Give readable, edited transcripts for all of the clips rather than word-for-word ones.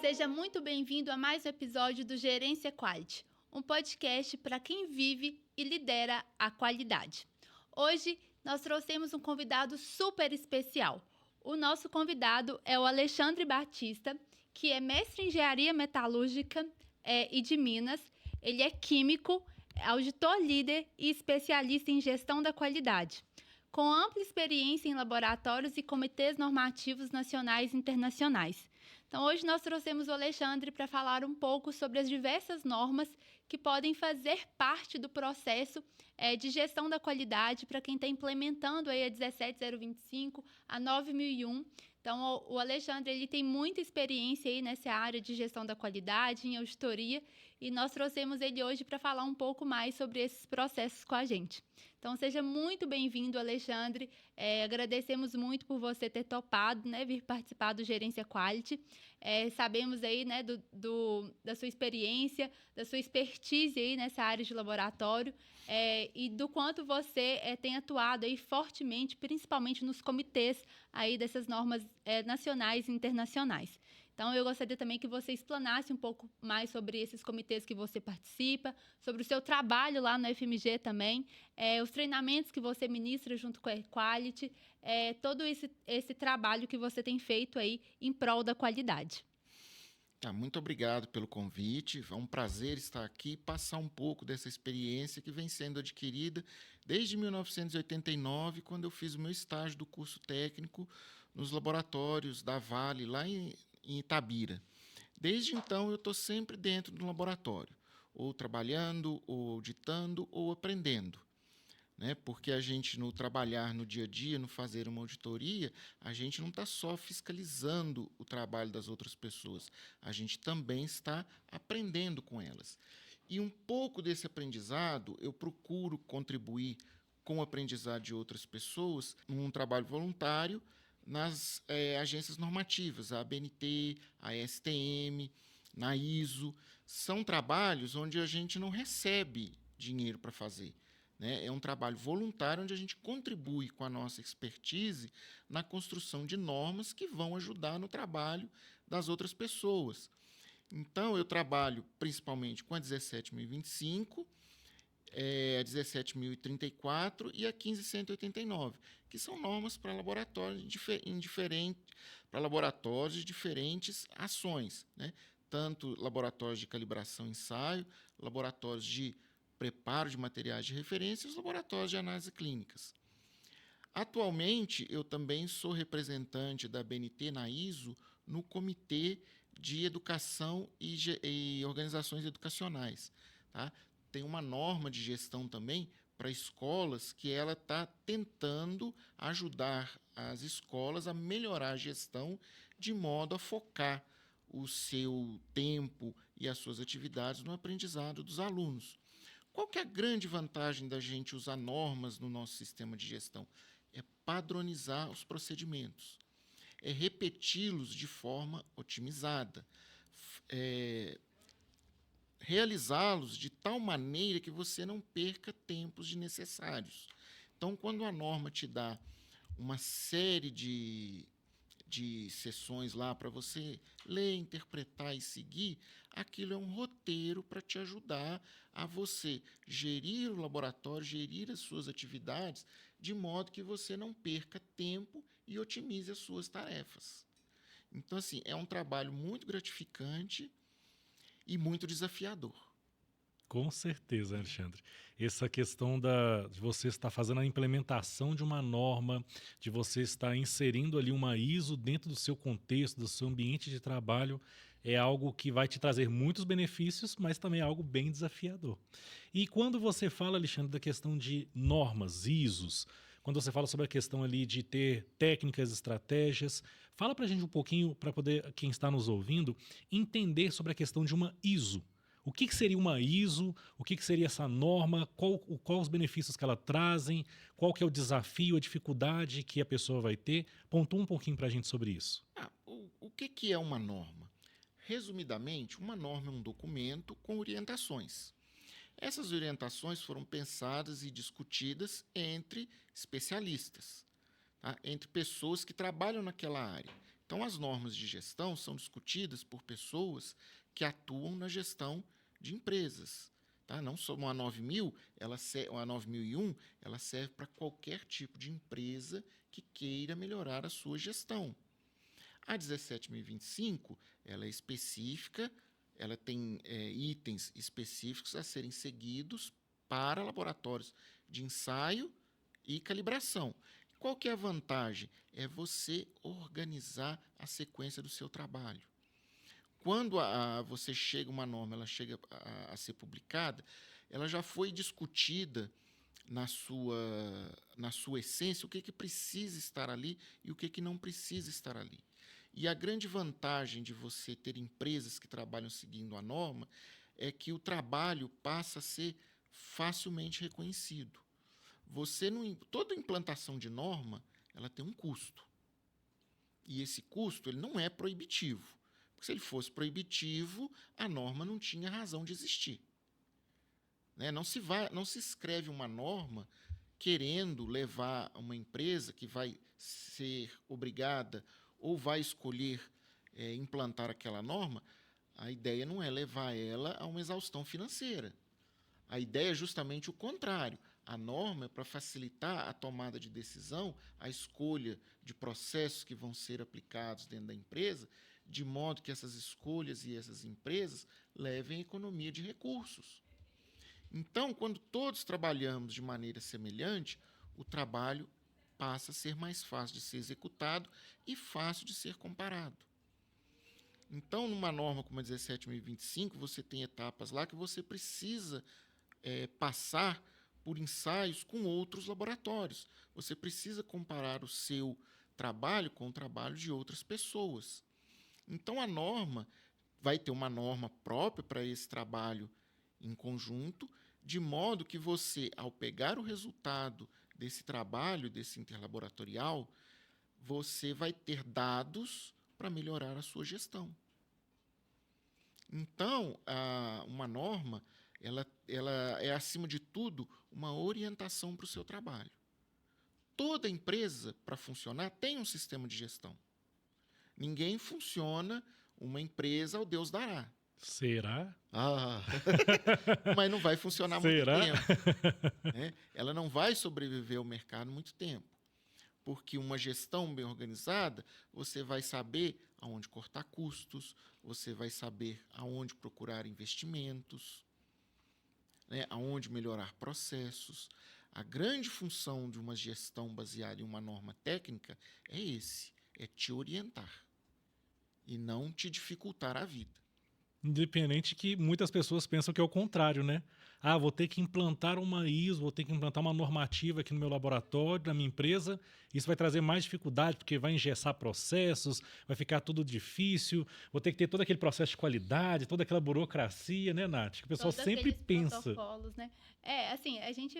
Seja muito bem-vindo a mais um episódio do Gerência Quality, um podcast para quem vive e lidera a qualidade. Hoje, nós trouxemos um convidado super especial. O nosso convidado é o Alexandre Batista, que é mestre em Engenharia Metalúrgica e de Minas. Ele é químico, auditor líder e especialista em gestão da qualidade, com ampla experiência em laboratórios e comitês normativos nacionais e internacionais. Então, hoje nós trouxemos o Alexandre para falar um pouco sobre as diversas normas que podem fazer parte do processo de gestão da qualidade para quem está implementando aí a 17025, a 9001. Então, o Alexandre ele tem muita experiência aí nessa área de gestão da qualidade, em auditoria, e nós trouxemos ele hoje para falar um pouco mais sobre esses processos com a gente. Então, seja muito bem-vindo, Alexandre. Agradecemos muito por você ter topado, né, vir participar do Gerência Quality. Sabemos aí, né, da sua experiência, da sua expertise aí nessa área de laboratório e do quanto você tem atuado aí fortemente, principalmente nos comitês aí dessas normas nacionais e internacionais. Então, eu gostaria também que você explanasse um pouco mais sobre esses comitês que você participa, sobre o seu trabalho lá no FMG também, os treinamentos que você ministra junto com a Quality, todo esse trabalho que você tem feito aí em prol da qualidade. Muito obrigado pelo convite. É um prazer estar aqui e passar um pouco dessa experiência que vem sendo adquirida desde 1989, quando eu fiz o meu estágio do curso técnico nos laboratórios da Vale, lá em Itabira. Desde então, eu estou sempre dentro do laboratório, ou trabalhando, ou auditando, ou aprendendo. Porque a gente, no trabalhar no dia a dia, no fazer uma auditoria, a gente não está só fiscalizando o trabalho das outras pessoas, a gente também está aprendendo com elas. E um pouco desse aprendizado eu procuro contribuir com o aprendizado de outras pessoas num trabalho voluntário nas agências normativas, a ABNT, a STM, na ISO. São trabalhos onde a gente não recebe dinheiro para fazer. É um trabalho voluntário onde a gente contribui com a nossa expertise na construção de normas que vão ajudar no trabalho das outras pessoas. Então, eu trabalho principalmente com a 17025, a 17034 e a 15189, que são normas para laboratórios de diferentes ações, tanto laboratórios de calibração e ensaio, laboratórios de preparo de materiais de referência e os laboratórios de análise clínicas. Atualmente, eu também sou representante da ABNT na ISO no Comitê de Educação e Organizações Educacionais. Tá? Tem uma norma de gestão também para escolas que ela está tentando ajudar as escolas a melhorar a gestão de modo a focar o seu tempo e as suas atividades no aprendizado dos alunos. Qual que é a grande vantagem da gente usar normas no nosso sistema de gestão? É padronizar os procedimentos, é repeti-los de forma otimizada, realizá-los de tal maneira que você não perca tempos desnecessários. Então, quando a norma te dá uma série de sessões lá para você ler, interpretar e seguir, aquilo é um roteiro para te ajudar a você gerir o laboratório, gerir as suas atividades, de modo que você não perca tempo e otimize as suas tarefas. Então, assim, é um trabalho muito gratificante e muito desafiador. Com certeza, Alexandre. Essa questão de você estar fazendo a implementação de uma norma, de você estar inserindo ali uma ISO dentro do seu contexto, do seu ambiente de trabalho, é algo que vai te trazer muitos benefícios, mas também é algo bem desafiador. E quando você fala, Alexandre, da questão de normas, ISOs, quando você fala sobre a questão ali de ter técnicas, estratégias, fala para a gente um pouquinho, para poder, quem está nos ouvindo, entender sobre a questão de uma ISO. O que seria uma ISO? O que seria essa norma? Qual os benefícios que ela trazem? Qual que é o desafio, a dificuldade que a pessoa vai ter? Pontua um pouquinho para a gente sobre isso. O que é uma norma? Resumidamente, uma norma é um documento com orientações. Essas orientações foram pensadas e discutidas entre especialistas, tá? Entre pessoas que trabalham naquela área. Então, Então, as normas de gestão são discutidas por pessoas que atuam na gestão de empresas. Tá? Não só uma 9000, a 9001, ela serve para qualquer tipo de empresa que queira melhorar a sua gestão. A 17025, ela é específica, ela tem itens específicos a serem seguidos para laboratórios de ensaio e calibração. Qual que é a vantagem? É você organizar a sequência do seu trabalho. Quando você chega uma norma, ela chega a ser publicada, ela já foi discutida na sua essência o que precisa estar ali e o que não precisa estar ali. E a grande vantagem de você ter empresas que trabalham seguindo a norma é que o trabalho passa a ser facilmente reconhecido. Toda implantação de norma, ela tem um custo. E esse custo ele não é proibitivo. Porque se ele fosse proibitivo, a norma não tinha razão de existir. Né? Não se escreve uma norma querendo levar uma empresa que vai ser obrigada ou vai escolher implantar aquela norma. A ideia não é levar ela a uma exaustão financeira. A ideia é justamente o contrário. A norma é para facilitar a tomada de decisão, a escolha de processos que vão ser aplicados dentro da empresa, de modo que essas escolhas e essas empresas levem a economia de recursos. Então, quando todos trabalhamos de maneira semelhante, o trabalho passa a ser mais fácil de ser executado e fácil de ser comparado. Então, numa norma como a 17025, você tem etapas lá que você precisa passar por ensaios com outros laboratórios. Você precisa comparar o seu trabalho com o trabalho de outras pessoas. Então, a norma vai ter uma norma própria para esse trabalho em conjunto, de modo que você, ao pegar o resultado desse trabalho, desse interlaboratorial, você vai ter dados para melhorar a sua gestão. Então, uma norma ela é, acima de tudo, uma orientação para o seu trabalho. Toda empresa, para funcionar, tem um sistema de gestão. Ninguém funciona uma empresa ao Deus dará. Será? Mas não vai funcionar Será? muito tempo. Né? Ela não vai sobreviver ao mercado muito tempo. Porque uma gestão bem organizada, você vai saber aonde cortar custos, você vai saber aonde procurar investimentos, né, aonde melhorar processos. A grande função de uma gestão baseada em uma norma técnica é te orientar e não te dificultar a vida. Independente que muitas pessoas pensam que é o contrário, né? Vou ter que implantar uma ISO, vou ter que implantar uma normativa aqui no meu laboratório, na minha empresa. Isso vai trazer mais dificuldade, porque vai engessar processos, vai ficar tudo difícil, vou ter que ter todo aquele processo de qualidade, toda aquela burocracia, né, Nath? Que o pessoal sempre pensa. Protocolos, né? Assim, a gente,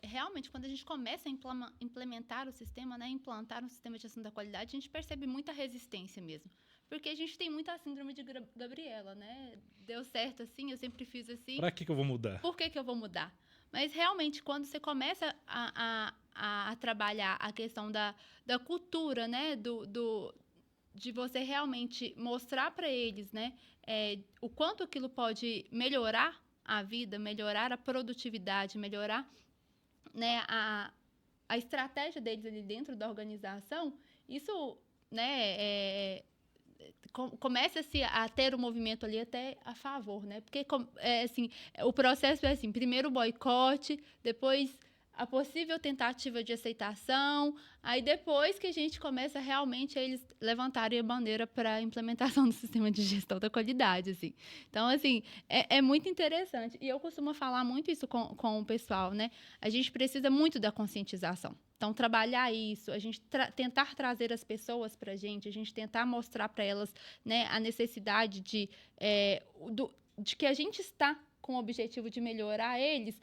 realmente, quando a gente começa a implementar o sistema, né, implantar um sistema de gestão da qualidade, a gente percebe muita resistência mesmo. Porque a gente tem muita síndrome de Gabriela, né? Deu certo assim, eu sempre fiz assim. Pra que eu vou mudar? Por que eu vou mudar? Mas, realmente, quando você começa a trabalhar a questão da cultura, né? De você realmente mostrar para eles, né? O quanto aquilo pode melhorar a vida, melhorar a produtividade, melhorar, né, a estratégia deles ali dentro da organização, isso, né, começa-se a ter um movimento ali até a favor, né? Porque, assim, o processo é assim, primeiro o boicote, depois a possível tentativa de aceitação, aí depois que a gente começa realmente a eles levantarem a bandeira para a implementação do sistema de gestão da qualidade, assim. Então, assim, é muito interessante. E eu costumo falar muito isso com o pessoal, né? A gente precisa muito da conscientização. Então, trabalhar isso, a gente tentar trazer as pessoas para a gente tentar mostrar para elas, né, a necessidade de que a gente está com o objetivo de melhorar eles,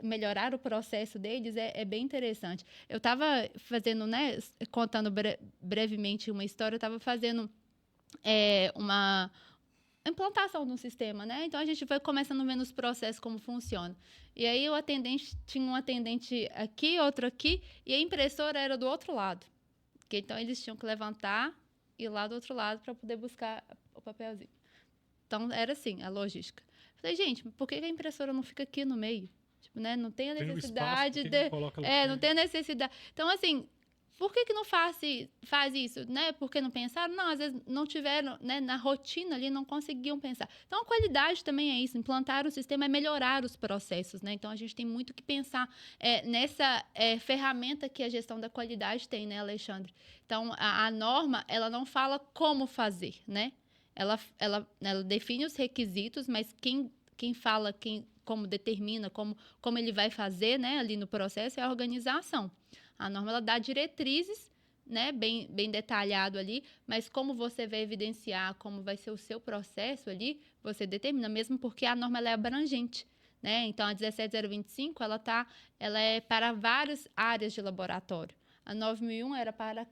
melhorar o processo deles, é bem interessante. Eu estava fazendo, né, contando brevemente uma história, eu estava fazendo uma implantação de um sistema, né? Então, a gente foi começando a ver nos processos como funciona. E aí, tinha um atendente aqui, outro aqui, e a impressora era do outro lado. Porque então eles tinham que levantar e ir lá do outro lado para poder buscar o papelzinho. Então, era assim, a logística. Falei, gente, por que a impressora não fica aqui no meio? Tipo, né? Não tem a Tem o espaço, necessidade por que não coloca ela não aqui? tem a necessidade. Então, assim, por que não faz isso, né? Porque não pensaram? Não, às vezes não tiveram, né? Na rotina ali, não conseguiam pensar. Então, a qualidade também é isso. Implantar o sistema é melhorar os processos, né? Então, a gente tem muito que pensar nessa ferramenta que a gestão da qualidade tem, né, Alexandre? Então, a norma, ela não fala como fazer, né? Ela define os requisitos, mas quem fala, como determina, como ele vai fazer, né, ali no processo é a organização. A norma ela dá diretrizes, né, bem detalhado ali, mas como você vai evidenciar, como vai ser o seu processo ali, você determina, mesmo porque a norma ela é abrangente. Né? Então, a 17025 ela é para várias áreas de laboratório. A 9001 era para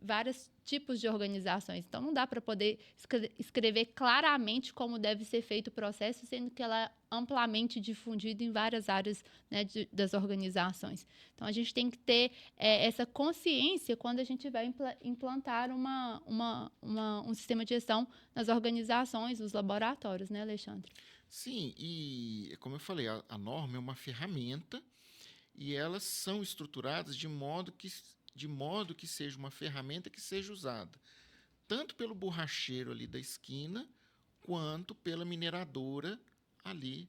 vários tipos de organizações. Então, não dá para poder escrever claramente como deve ser feito o processo, sendo que ela é amplamente difundida em várias áreas, né, das organizações. Então, a gente tem que ter essa consciência quando a gente vai implantar um sistema de gestão nas organizações, nos laboratórios, né, Alexandre? Sim, e como eu falei, a norma é uma ferramenta e elas são estruturadas de modo que seja uma ferramenta que seja usada tanto pelo borracheiro ali da esquina, quanto pela mineradora ali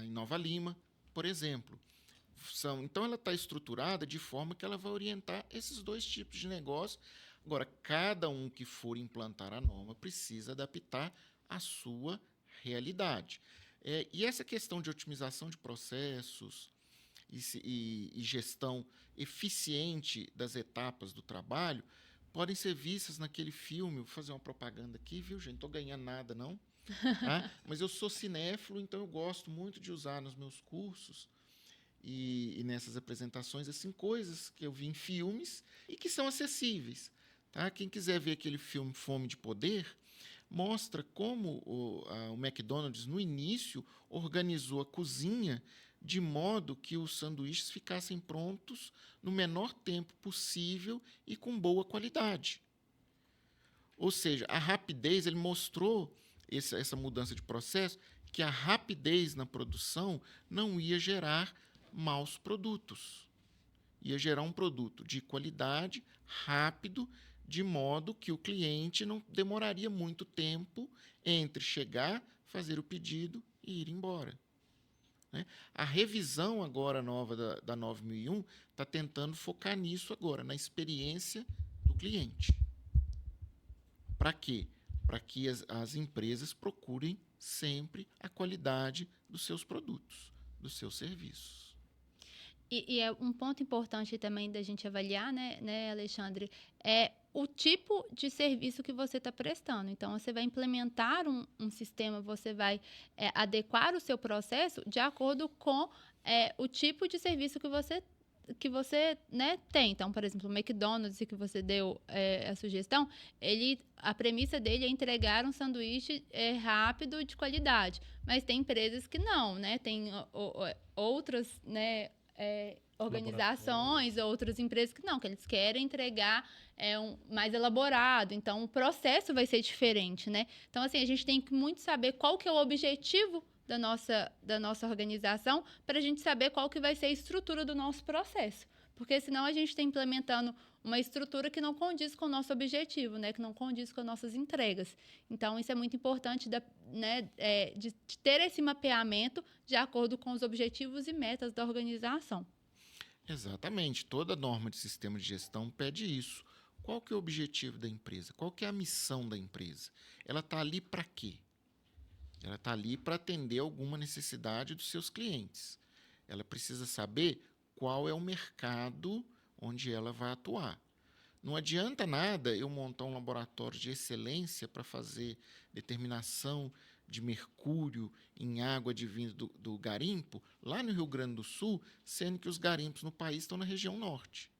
em Nova Lima, por exemplo. Então, ela está estruturada de forma que ela vai orientar esses dois tipos de negócio. Agora, cada um que for implantar a norma precisa adaptar à sua realidade. E essa questão de otimização de processos e gestão eficiente das etapas do trabalho podem ser vistas naquele filme. Vou fazer uma propaganda aqui, viu, gente? Não estou ganhando nada, não. Tá? Mas eu sou cinéfilo, então eu gosto muito de usar nos meus cursos e nessas apresentações assim, coisas que eu vi em filmes e que são acessíveis. Tá? Quem quiser ver aquele filme Fome de Poder, mostra como o McDonald's, no início, organizou a cozinha de modo que os sanduíches ficassem prontos no menor tempo possível e com boa qualidade. Ou seja, a rapidez, ele mostrou essa mudança de processo, que a rapidez na produção não ia gerar maus produtos. Ia gerar um produto de qualidade, rápido, de modo que o cliente não demoraria muito tempo entre chegar, fazer o pedido e ir embora. Né? A revisão agora nova da 9001 está tentando focar nisso agora, na experiência do cliente. Para quê? Para que as empresas procurem sempre a qualidade dos seus produtos, dos seus serviços. E é um ponto importante também da gente avaliar, né, Alexandre, é o tipo de serviço que você está prestando. Então, você vai implementar um sistema, você vai adequar o seu processo de acordo com o tipo de serviço que você né, tem. Então, por exemplo, o McDonald's, que você deu a sugestão, a premissa dele é entregar um sanduíche rápido de qualidade. Mas tem empresas que não, né? Tem outras, né, organizações, outras empresas que não, que eles querem entregar mais elaborado. Então, o processo vai ser diferente, né? Então, assim, a gente tem que muito saber qual que é o objetivo da nossa organização para a gente saber qual que vai ser a estrutura do nosso processo. Porque senão a gente está implementando uma estrutura que não condiz com o nosso objetivo, né? Que não condiz com as nossas entregas. Então, isso é muito importante de ter esse mapeamento de acordo com os objetivos e metas da organização. Exatamente. Toda norma de sistema de gestão pede isso. Qual que é o objetivo da empresa? Qual que é a missão da empresa? Ela está ali para quê? Ela está ali para atender alguma necessidade dos seus clientes. Ela precisa saber qual é o mercado onde ela vai atuar. Não adianta nada eu montar um laboratório de excelência para fazer determinação de mercúrio em água advinda do garimpo, lá no Rio Grande do Sul, sendo que os garimpos no país estão na região norte.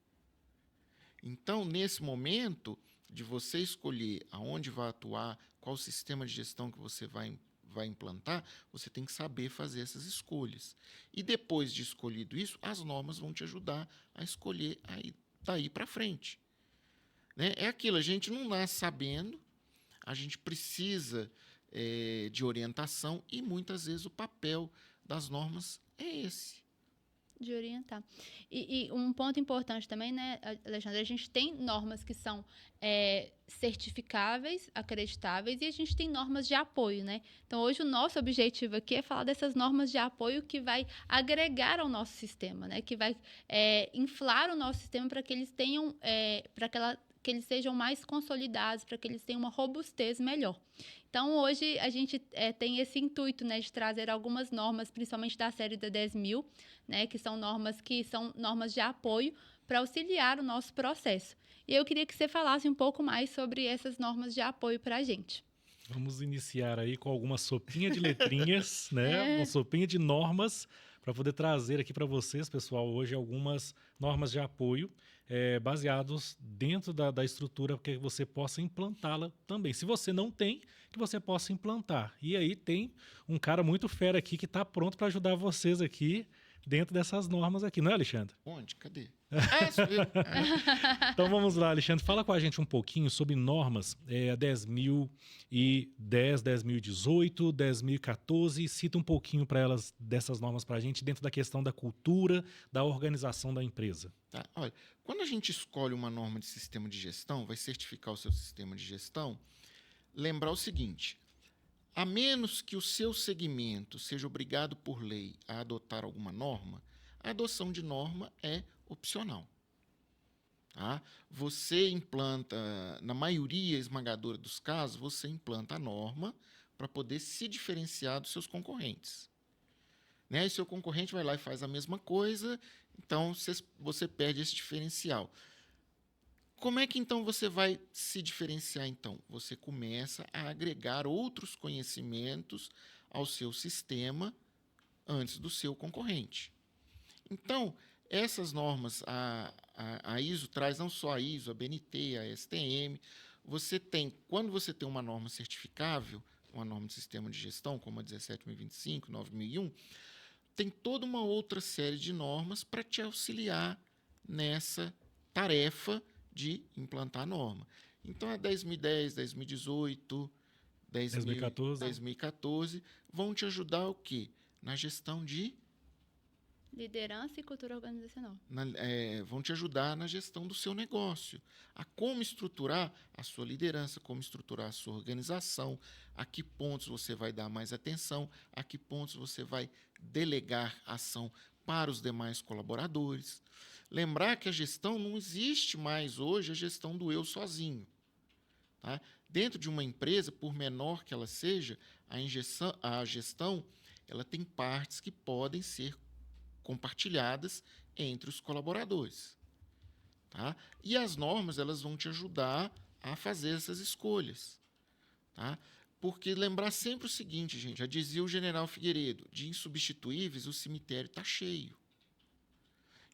Então, nesse momento de você escolher aonde vai atuar, qual o sistema de gestão que você vai implantar, você tem que saber fazer essas escolhas. E depois de escolhido isso, as normas vão te ajudar a escolher aí daí para frente. Né? É aquilo, a gente não nasce sabendo, a gente precisa de orientação e, muitas vezes, o papel das normas é esse. De orientar. E um ponto importante também, né, Alexandre? A gente tem normas que são certificáveis, acreditáveis, e a gente tem normas de apoio, né? Então, hoje, o nosso objetivo aqui é falar dessas normas de apoio que vai agregar ao nosso sistema, né? Que vai inflar o nosso sistema para que eles tenham, que eles sejam mais consolidados, para que eles tenham uma robustez melhor. Então, hoje, a gente tem esse intuito, né, de trazer algumas normas, principalmente da série da 10.000, né, que são normas de apoio para auxiliar o nosso processo. E eu queria que você falasse um pouco mais sobre essas normas de apoio para a gente. Vamos iniciar aí com alguma sopinha de letrinhas, né? Uma sopinha de normas para poder trazer aqui para vocês, pessoal, hoje algumas normas de apoio baseados dentro da estrutura para que você possa implantá-la também. Se você não tem, que você possa implantar. E aí tem um cara muito fera aqui que está pronto para ajudar vocês aqui dentro dessas normas aqui, não é, Alexandre? Onde? Cadê? Sou eu. Então vamos lá, Alexandre. Fala com a gente um pouquinho sobre normas, a 10.010, 10.018, 10.014 e cita um pouquinho para elas dessas normas para a gente dentro da questão da cultura, da organização da empresa. Tá, olha, quando a gente escolhe uma norma de sistema de gestão, vai certificar o seu sistema de gestão, lembrar o seguinte: a menos que o seu segmento seja obrigado por lei a adotar alguma norma, a adoção de norma é opcional. Tá? Você implanta, na maioria esmagadora dos casos, você implanta a norma para poder se diferenciar dos seus concorrentes. Né? E seu concorrente vai lá e faz a mesma coisa, então você perde esse diferencial. Como é que, então, você vai se diferenciar, então? Você começa a agregar outros conhecimentos ao seu sistema antes do seu concorrente. Então, essas normas, a ISO traz não só a ISO, a BNT, a STM. Quando você tem uma norma certificável, uma norma de sistema de gestão, como a 17.025, 9.001, tem toda uma outra série de normas para te auxiliar nessa tarefa de implantar a norma. Então, a 10.010, 10.018, 10.014 vão te ajudar o quê? Na gestão de... Liderança e cultura organizacional. Vão te ajudar na gestão do seu negócio, a como estruturar a sua liderança, como estruturar a sua organização, a que pontos você vai dar mais atenção, a que pontos você vai delegar ação para os demais colaboradores. Lembrar que a gestão não existe mais hoje, a gestão do eu sozinho. Tá? Dentro de uma empresa, por menor que ela seja, a gestão ela tem partes que podem ser compartilhadas entre os colaboradores. Tá? E as normas elas vão te ajudar a fazer essas escolhas. Tá? Porque lembrar sempre o seguinte, gente, já dizia o general Figueiredo, de insubstituíveis o cemitério está cheio.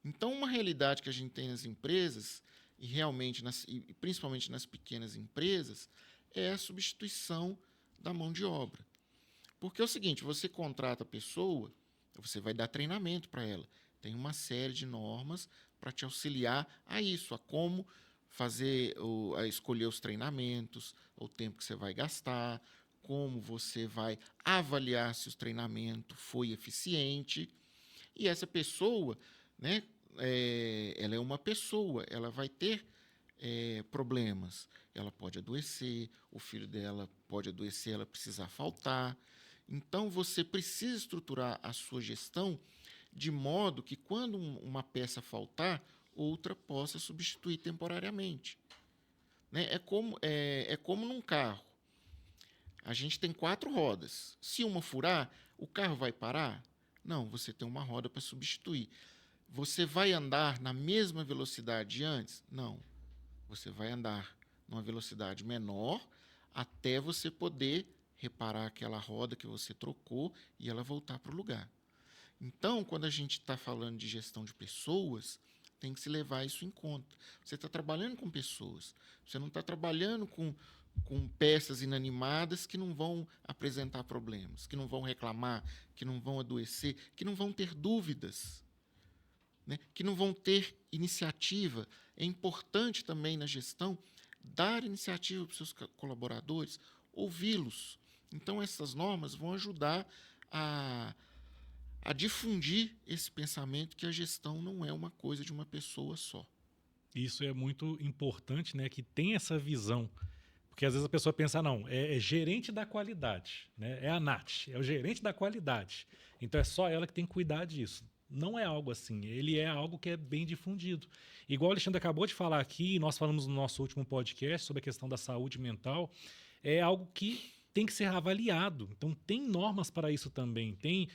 Então, uma realidade que a gente tem nas empresas, e realmente e principalmente nas pequenas empresas, é a substituição da mão de obra. Porque é o seguinte, você contrata a pessoa, você vai dar treinamento para ela. Tem uma série de normas para te auxiliar a isso, a como a escolher os treinamentos, o tempo que você vai gastar, como você vai avaliar se o treinamento foi eficiente. E essa pessoa, né, ela é uma pessoa, ela vai ter problemas. Ela pode adoecer, o filho dela pode adoecer, ela precisar faltar. Então, você precisa estruturar a sua gestão de modo que, quando uma peça faltar, outra possa substituir temporariamente. Né? É como num carro. A gente tem 4 rodas. Se uma furar, o carro vai parar? Não, você tem uma roda para substituir. Você vai andar na mesma velocidade de antes? Não. Você vai andar numa velocidade menor até você poder reparar aquela roda que você trocou e ela voltar para o lugar. Então, quando a gente está falando de gestão de pessoas, tem que se levar isso em conta. Você está trabalhando com pessoas. Você não está trabalhando com peças inanimadas que não vão apresentar problemas, que não vão reclamar, que não vão adoecer, que não vão ter dúvidas, né? Que não vão ter iniciativa. é importante também na gestão dar iniciativa para os seus colaboradores, ouvi-los. Então, essas normas vão ajudar a difundir esse pensamento que a gestão não é uma coisa de uma pessoa só. Isso é muito importante, né? Que tem essa visão. Porque às vezes a pessoa pensa, não, é gerente da qualidade, né? É a Nath, é o gerente da qualidade. Então é só ela que tem que cuidar disso. Não é algo assim, ele é algo que é bem difundido. Igual o Alexandre acabou de falar aqui, nós falamos no nosso último podcast sobre a questão da saúde mental, é algo que tem que ser avaliado. Então tem normas para isso também, tem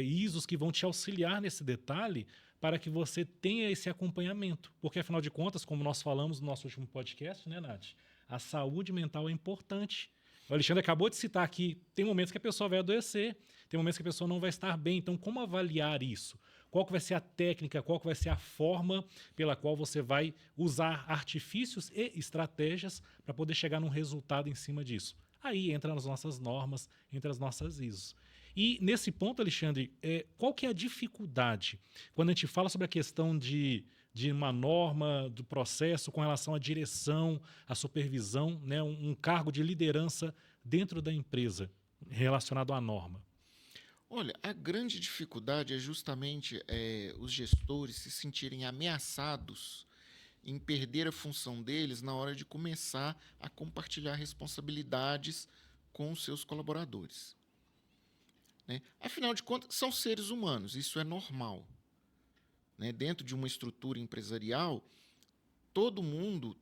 ISOs que vão te auxiliar nesse detalhe para que você tenha esse acompanhamento. Porque afinal de contas, como nós falamos no nosso último podcast, né, Nath? A saúde mental é importante. O Alexandre acabou de citar aqui, tem momentos que a pessoa vai adoecer, tem momentos que a pessoa não vai estar bem. Então, como avaliar isso? Qual que vai ser a técnica, qual que vai ser a forma pela qual você vai usar artifícios e estratégias para poder chegar num resultado em cima disso? Aí entra as nossas normas, entra as nossas ISOs. E nesse ponto, Alexandre, qual que é a dificuldade quando a gente fala sobre a questão de uma norma, do processo com relação à direção, à supervisão, né, um cargo de liderança dentro da empresa relacionado à norma? Olha, a grande dificuldade é justamente os gestores se sentirem ameaçados em perder a função deles na hora de começar a compartilhar responsabilidades com os seus colaboradores. Né? Afinal de contas, são seres humanos, isso é normal. Né? Dentro de uma estrutura empresarial, todo mundo,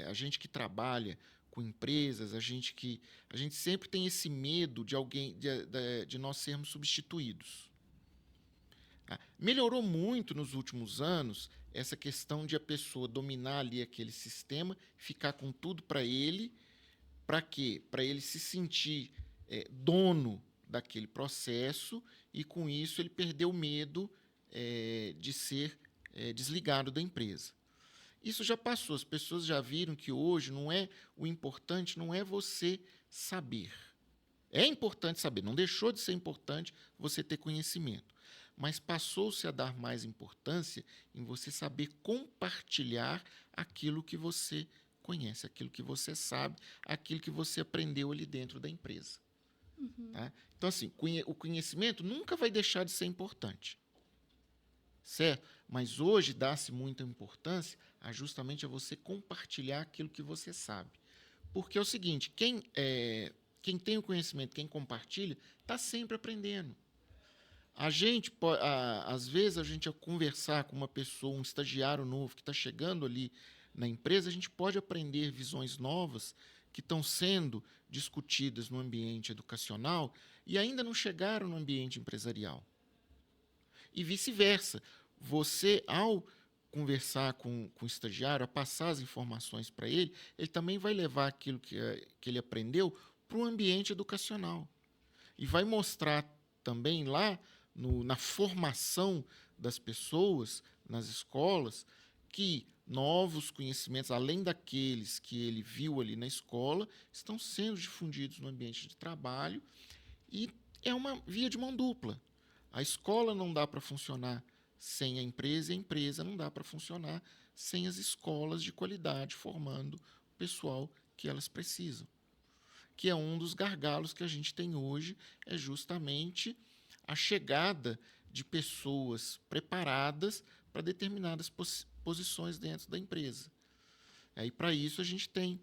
a gente que trabalha com empresas, a gente sempre tem esse medo de nós sermos substituídos. Melhorou muito nos últimos anos essa questão de a pessoa dominar ali aquele sistema, ficar com tudo para ele. Para quê? Para ele se sentir dono daquele processo e, com isso, ele perder o medo de ser desligado da empresa. Isso já passou, as pessoas já viram que hoje o importante não é você saber. É importante saber, não deixou de ser importante você ter conhecimento, mas passou-se a dar mais importância em você saber compartilhar aquilo que você conhece, aquilo que você sabe, aquilo que você aprendeu ali dentro da empresa. Uhum. Tá? Então, assim, o conhecimento nunca vai deixar de ser importante. Certo? Mas hoje dá-se muita importância justamente a você compartilhar aquilo que você sabe. Porque é o seguinte, quem tem o conhecimento, quem compartilha, está sempre aprendendo. Às vezes, a gente, ao conversar com uma pessoa, um estagiário novo que está chegando ali na empresa, a gente pode aprender visões novas que estão sendo discutidas no ambiente educacional e ainda não chegaram no ambiente empresarial. E vice-versa. Você, ao conversar com o estagiário, a passar as informações para ele também vai levar aquilo que ele aprendeu para o ambiente educacional. E vai mostrar também lá, na formação das pessoas, nas escolas, que novos conhecimentos, além daqueles que ele viu ali na escola, estão sendo difundidos no ambiente de trabalho e é uma via de mão dupla. A escola não dá para funcionar sem a empresa, e a empresa não dá para funcionar sem as escolas de qualidade formando o pessoal que elas precisam. Que é um dos gargalos que a gente tem hoje, é justamente a chegada de pessoas preparadas para determinadas posições dentro da empresa. E para isso a gente tem,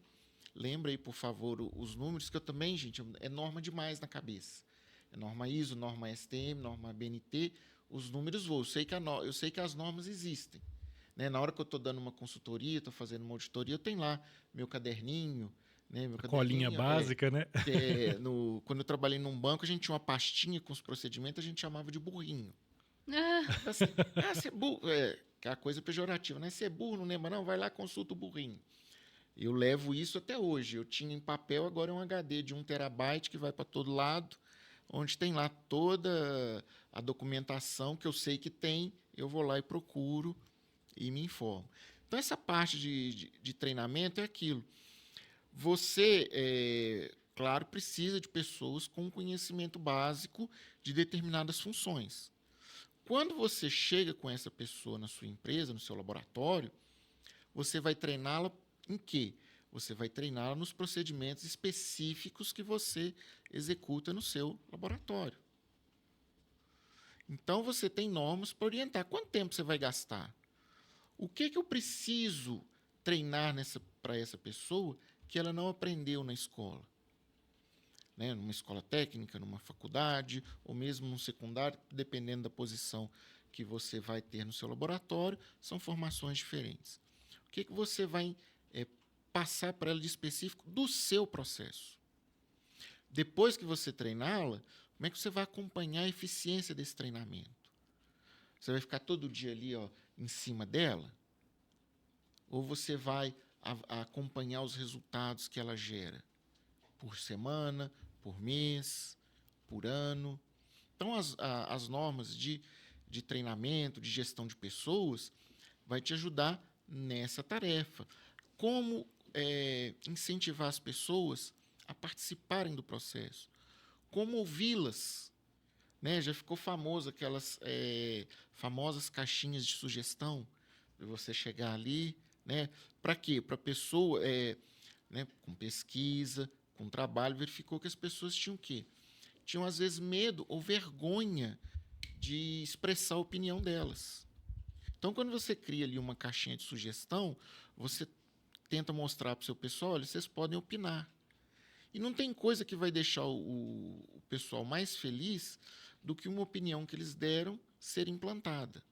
lembra aí, por favor, os números, que eu também, gente, é norma demais na cabeça. É norma ISO, norma STM, norma BNT, os números voam. Eu sei que as normas existem. Né? Na hora que eu estou dando uma consultoria, estou fazendo uma auditoria, eu tenho lá meu caderninho. Né? Meu Colinha básica, né? Quando eu trabalhei num banco, a gente tinha uma pastinha com os procedimentos, a gente chamava de burrinho. Ah. Assim, você é burro, que é a coisa pejorativa, né? Você é burro, não lembra não? Vai lá, consulta o burrinho. Eu levo isso até hoje. Eu tinha em papel, agora é um HD de 1 terabyte que vai para todo lado, onde tem lá toda a documentação que eu sei que tem, eu vou lá e procuro e me informo. Então, essa parte de treinamento é aquilo. Você, claro, precisa de pessoas com conhecimento básico de determinadas funções. Quando você chega com essa pessoa na sua empresa, no seu laboratório, você vai treiná-la em quê? Você vai treiná-la nos procedimentos específicos que você executa no seu laboratório. Então, você tem normas para orientar. Quanto tempo você vai gastar? O que eu preciso treinar para essa pessoa que ela não aprendeu na escola? Né? Numa escola técnica, numa faculdade, ou mesmo num secundário, dependendo da posição que você vai ter no seu laboratório, são formações diferentes. O que você vai passar para ela de específico do seu processo? Depois que você treiná-la, como é que você vai acompanhar a eficiência desse treinamento? Você vai ficar todo dia ali, em cima dela? Ou você vai acompanhar os resultados que ela gera? Por semana, por mês, por ano? Então, as normas de treinamento, de gestão de pessoas, vai te ajudar nessa tarefa. Como incentivar as pessoas a participarem do processo? Como ouvi-las? Né? Já ficou famoso aquelas famosas caixinhas de sugestão, de você chegar ali, né? Para quê? Para a pessoa, né, com pesquisa, com trabalho, verificou que as pessoas tinham o quê? Tinham, às vezes, medo ou vergonha de expressar a opinião delas. Então, quando você cria ali uma caixinha de sugestão, você tenta mostrar para o seu pessoal, olha, vocês podem opinar. E não tem coisa que vai deixar o pessoal mais feliz do que uma opinião que eles deram ser implantada.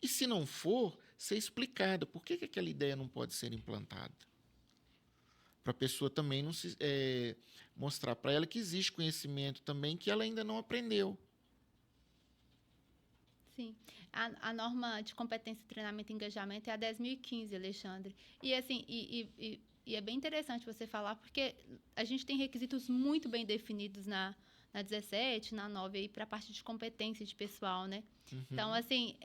E se não for, ser explicada. Por que aquela ideia não pode ser implantada? Para a pessoa também não mostrar para ela que existe conhecimento também que ela ainda não aprendeu. Sim. A norma de competência, treinamento e engajamento é a 10.015, Alexandre. E, assim, e é bem interessante você falar, porque a gente tem requisitos muito bem definidos na 17, na 9, para a parte de competência de pessoal, né? Uhum. Então, assim,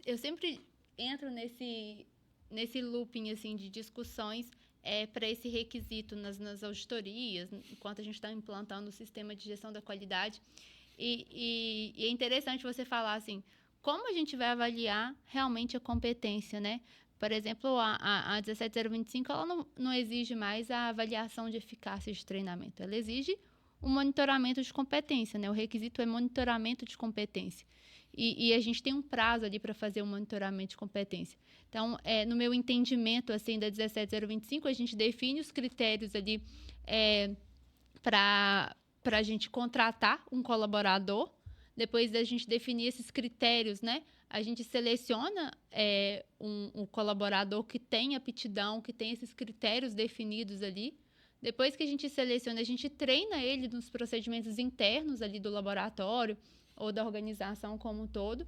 eu sempre entro nesse looping, assim, de discussões para esse requisito nas auditorias, enquanto a gente está implantando o sistema de gestão da qualidade. E é interessante você falar, assim, como a gente vai avaliar realmente a competência, né? Por exemplo, a 17025, ela não exige mais a avaliação de eficácia de treinamento. Ela exige o monitoramento de competência, né? O requisito é monitoramento de competência. E a gente tem um prazo ali para fazer o monitoramento de competência. Então, no meu entendimento, assim, da 17025, a gente define os critérios ali para a gente contratar um colaborador. Depois da gente definir esses critérios, né? A gente seleciona um colaborador que tem aptidão, que tem esses critérios definidos ali. Depois que a gente seleciona, a gente treina ele nos procedimentos internos ali do laboratório ou da organização como um todo.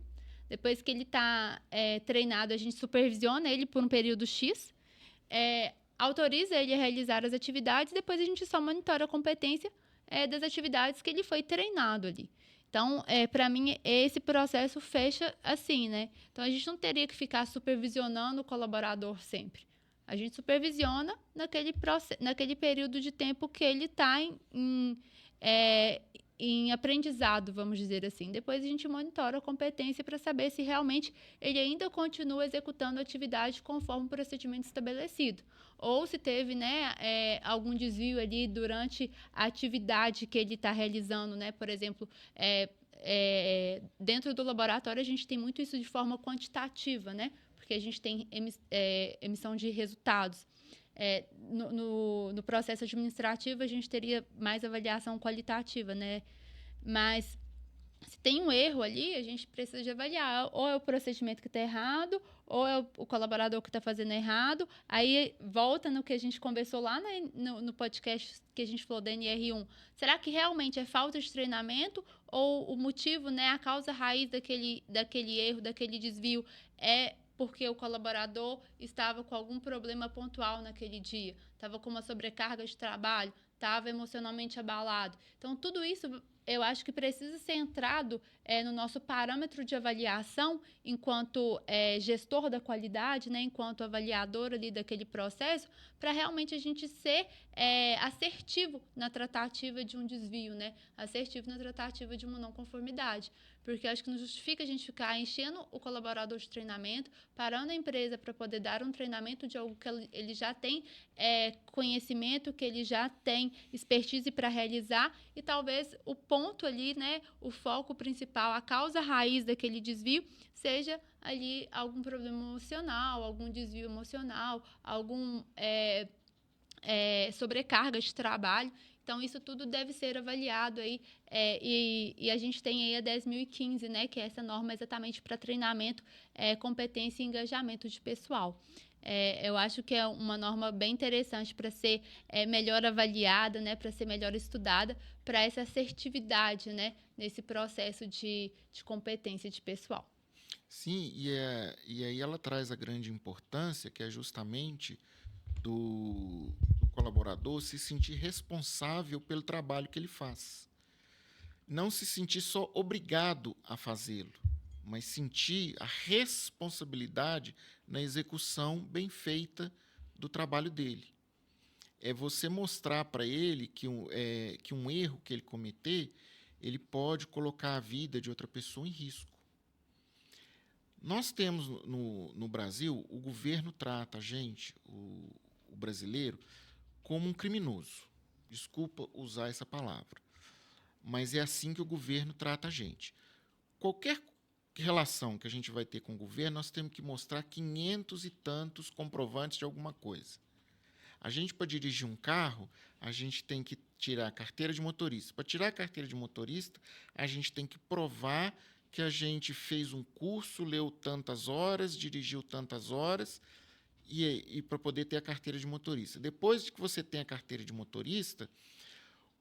Depois que ele está treinado, a gente supervisiona ele por um período X, autoriza ele a realizar as atividades, depois a gente só monitora a competência das atividades que ele foi treinado ali. Então, para mim, esse processo fecha assim, né? Então, a gente não teria que ficar supervisionando o colaborador sempre. A gente supervisiona naquele período de tempo que ele está em aprendizado, vamos dizer assim. Depois, a gente monitora a competência para saber se realmente ele ainda continua executando a atividade conforme o procedimento estabelecido. Ou se teve, né, algum desvio ali durante a atividade que ele está realizando, né? Por exemplo, dentro do laboratório, a gente tem muito isso de forma quantitativa, né? Porque a gente tem emissão de resultados. No processo administrativo, a gente teria mais avaliação qualitativa, né? Mas se tem um erro ali, a gente precisa de avaliar. Ou é o procedimento que está errado, ou é o colaborador que está fazendo errado. Aí volta no que a gente conversou lá no podcast que a gente falou da NR1. Será que realmente é falta de treinamento? Ou o motivo, né, a causa raiz daquele erro, daquele desvio é porque o colaborador estava com algum problema pontual naquele dia, estava com uma sobrecarga de trabalho, estava emocionalmente abalado. Então, tudo isso eu acho que precisa ser entrado no nosso parâmetro de avaliação enquanto gestor da qualidade, né, enquanto avaliador ali daquele processo, para realmente a gente ser assertivo na tratativa de um desvio, né, assertivo na tratativa de uma não conformidade. porque acho que não justifica a gente ficar enchendo o colaborador de treinamento, parando a empresa para poder dar um treinamento de algo que ele já tem conhecimento, que ele já tem expertise para realizar, e talvez o ponto ali, né, o foco principal, a causa raiz daquele desvio, seja ali algum problema emocional, algum desvio emocional, algum sobrecarga de trabalho. Então, isso tudo deve ser avaliado aí, e a gente tem aí a 10.015, né, que é essa norma exatamente para treinamento, competência e engajamento de pessoal. Eu acho que é uma norma bem interessante para ser melhor avaliada, né, para ser melhor estudada, para essa assertividade, né, nesse processo de competência de pessoal. Sim, e aí ela traz a grande importância, que é justamente do colaborador se sentir responsável pelo trabalho que ele faz. Não se sentir só obrigado a fazê-lo, mas sentir a responsabilidade na execução bem feita do trabalho dele. É você mostrar para ele que um erro que ele cometer, ele pode colocar a vida de outra pessoa em risco. Nós temos no Brasil, o governo trata a gente, o brasileiro, como um criminoso. Desculpa usar essa palavra, mas é assim que o governo trata a gente. Qualquer relação que a gente vai ter com o governo, nós temos que mostrar 500 e tantos comprovantes de alguma coisa. A gente, para dirigir um carro, a gente tem que tirar a carteira de motorista. Para tirar a carteira de motorista, a gente tem que provar que a gente fez um curso, leu tantas horas, dirigiu tantas horas, e para poder ter a carteira de motorista. Depois de que você tem a carteira de motorista,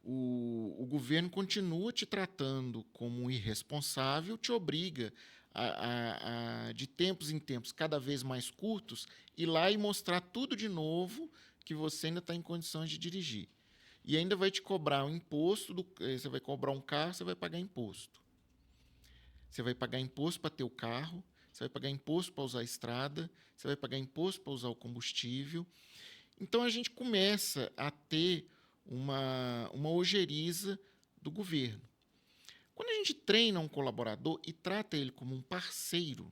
o governo continua te tratando como um irresponsável, te obriga de tempos em tempos, cada vez mais curtos, ir lá e mostrar tudo de novo que você ainda está em condições de dirigir. E ainda vai te cobrar um imposto, você vai cobrar um carro, você vai pagar imposto. Você vai pagar imposto para ter o carro, você vai pagar imposto para usar a estrada, você vai pagar imposto para usar o combustível. Então, a gente começa a ter uma ojeriza do governo. Quando a gente treina um colaborador e trata ele como um parceiro,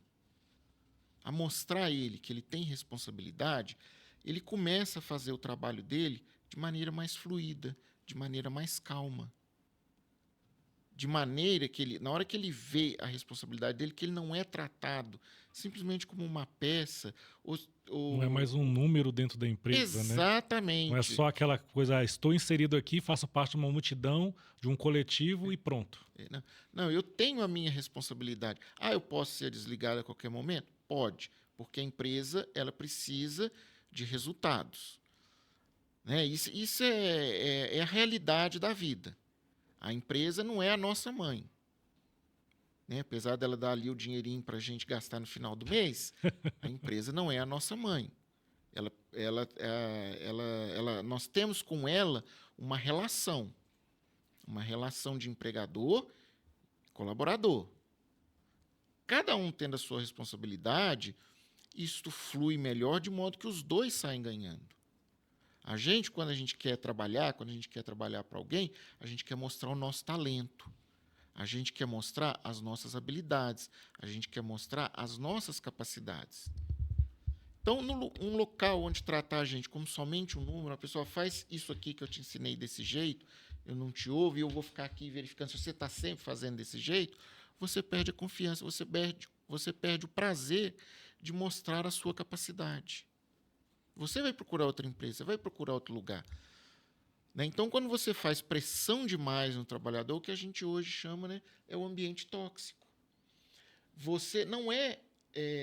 a mostrar a ele que ele tem responsabilidade, ele começa a fazer o trabalho dele de maneira mais fluida, de maneira mais calma. De maneira que ele, na hora que ele vê a responsabilidade dele, que ele não é tratado simplesmente como uma peça. Não é mais um número dentro da empresa, né? Exatamente. Não é só aquela coisa, estou inserido aqui, faço parte de uma multidão, de um coletivo e pronto. Não, eu tenho a minha responsabilidade. Eu posso ser desligado a qualquer momento? Pode, porque a empresa ela precisa de resultados. Né? Isso é a realidade da vida. A empresa não é a nossa mãe. Né? Apesar dela dar ali o dinheirinho para a gente gastar no final do mês, a empresa não é a nossa mãe. Nós temos com ela uma relação de empregador e colaborador. Cada um tendo a sua responsabilidade, isto flui melhor, de modo que os dois saem ganhando. A gente, quando a gente quer trabalhar para alguém, a gente quer mostrar o nosso talento. A gente quer mostrar as nossas habilidades. A gente quer mostrar as nossas capacidades. Então, um local onde tratar a gente como somente um número, a pessoa faz isso aqui que eu te ensinei desse jeito, eu não te ouvo e eu vou ficar aqui verificando se você está sempre fazendo desse jeito, você perde a confiança, você perde o prazer de mostrar a sua capacidade. Você vai procurar outra empresa, vai procurar outro lugar. Né? Então, quando você faz pressão demais no trabalhador, o que a gente hoje chama, né, é o ambiente tóxico. Não é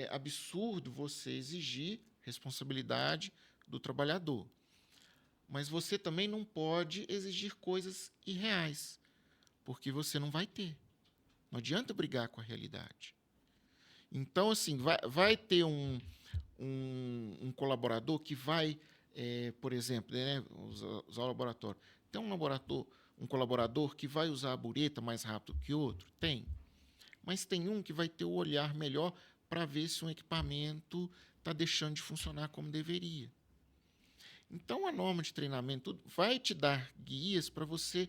absurdo você exigir responsabilidade do trabalhador, mas você também não pode exigir coisas irreais, porque você não vai ter. Não adianta brigar com a realidade. Então, assim, vai ter um colaborador que vai, por exemplo, né, usar o laboratório. Tem um colaborador que vai usar a bureta mais rápido que outro? Tem. Mas tem um que vai ter o olhar melhor para ver se um equipamento está deixando de funcionar como deveria. Então, a norma de treinamento vai te dar guias para você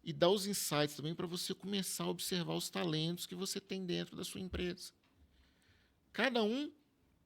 e dá os insights também para você começar a observar os talentos que você tem dentro da sua empresa. Cada um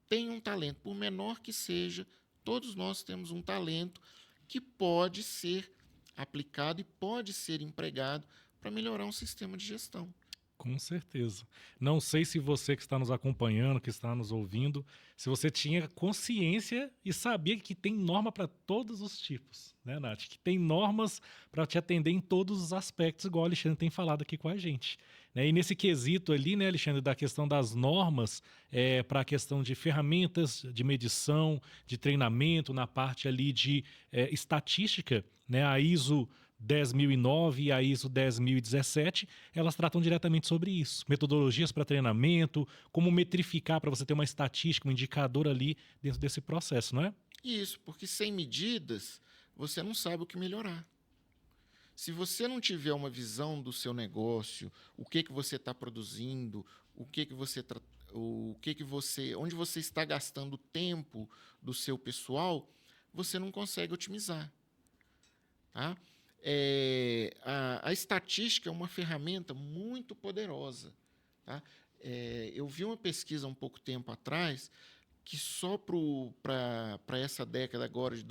tem um talento, por menor que seja, todos nós temos um talento que pode ser aplicado e pode ser empregado para melhorar um sistema de gestão. Com certeza. Não sei se você que está nos acompanhando, que está nos ouvindo, se você tinha consciência e sabia que tem norma para todos os tipos, né, Nath? Que tem normas para te atender em todos os aspectos, igual o Alexandre tem falado aqui com a gente. Né? E nesse quesito ali, né, Alexandre, da questão das normas, para a questão de ferramentas de medição, de treinamento, na parte ali de estatística, né, a ISO 10.009 e a ISO 10.017, elas tratam diretamente sobre isso. Metodologias para treinamento, como metrificar para você ter uma estatística, um indicador ali dentro desse processo, não é? Isso, porque sem medidas, você não sabe o que melhorar. Se você não tiver uma visão do seu negócio, o que você está produzindo, onde você está gastando o tempo do seu pessoal, você não consegue otimizar. Tá? A estatística é uma ferramenta muito poderosa. Tá? Eu vi uma pesquisa um pouco tempo atrás que só para essa década agora de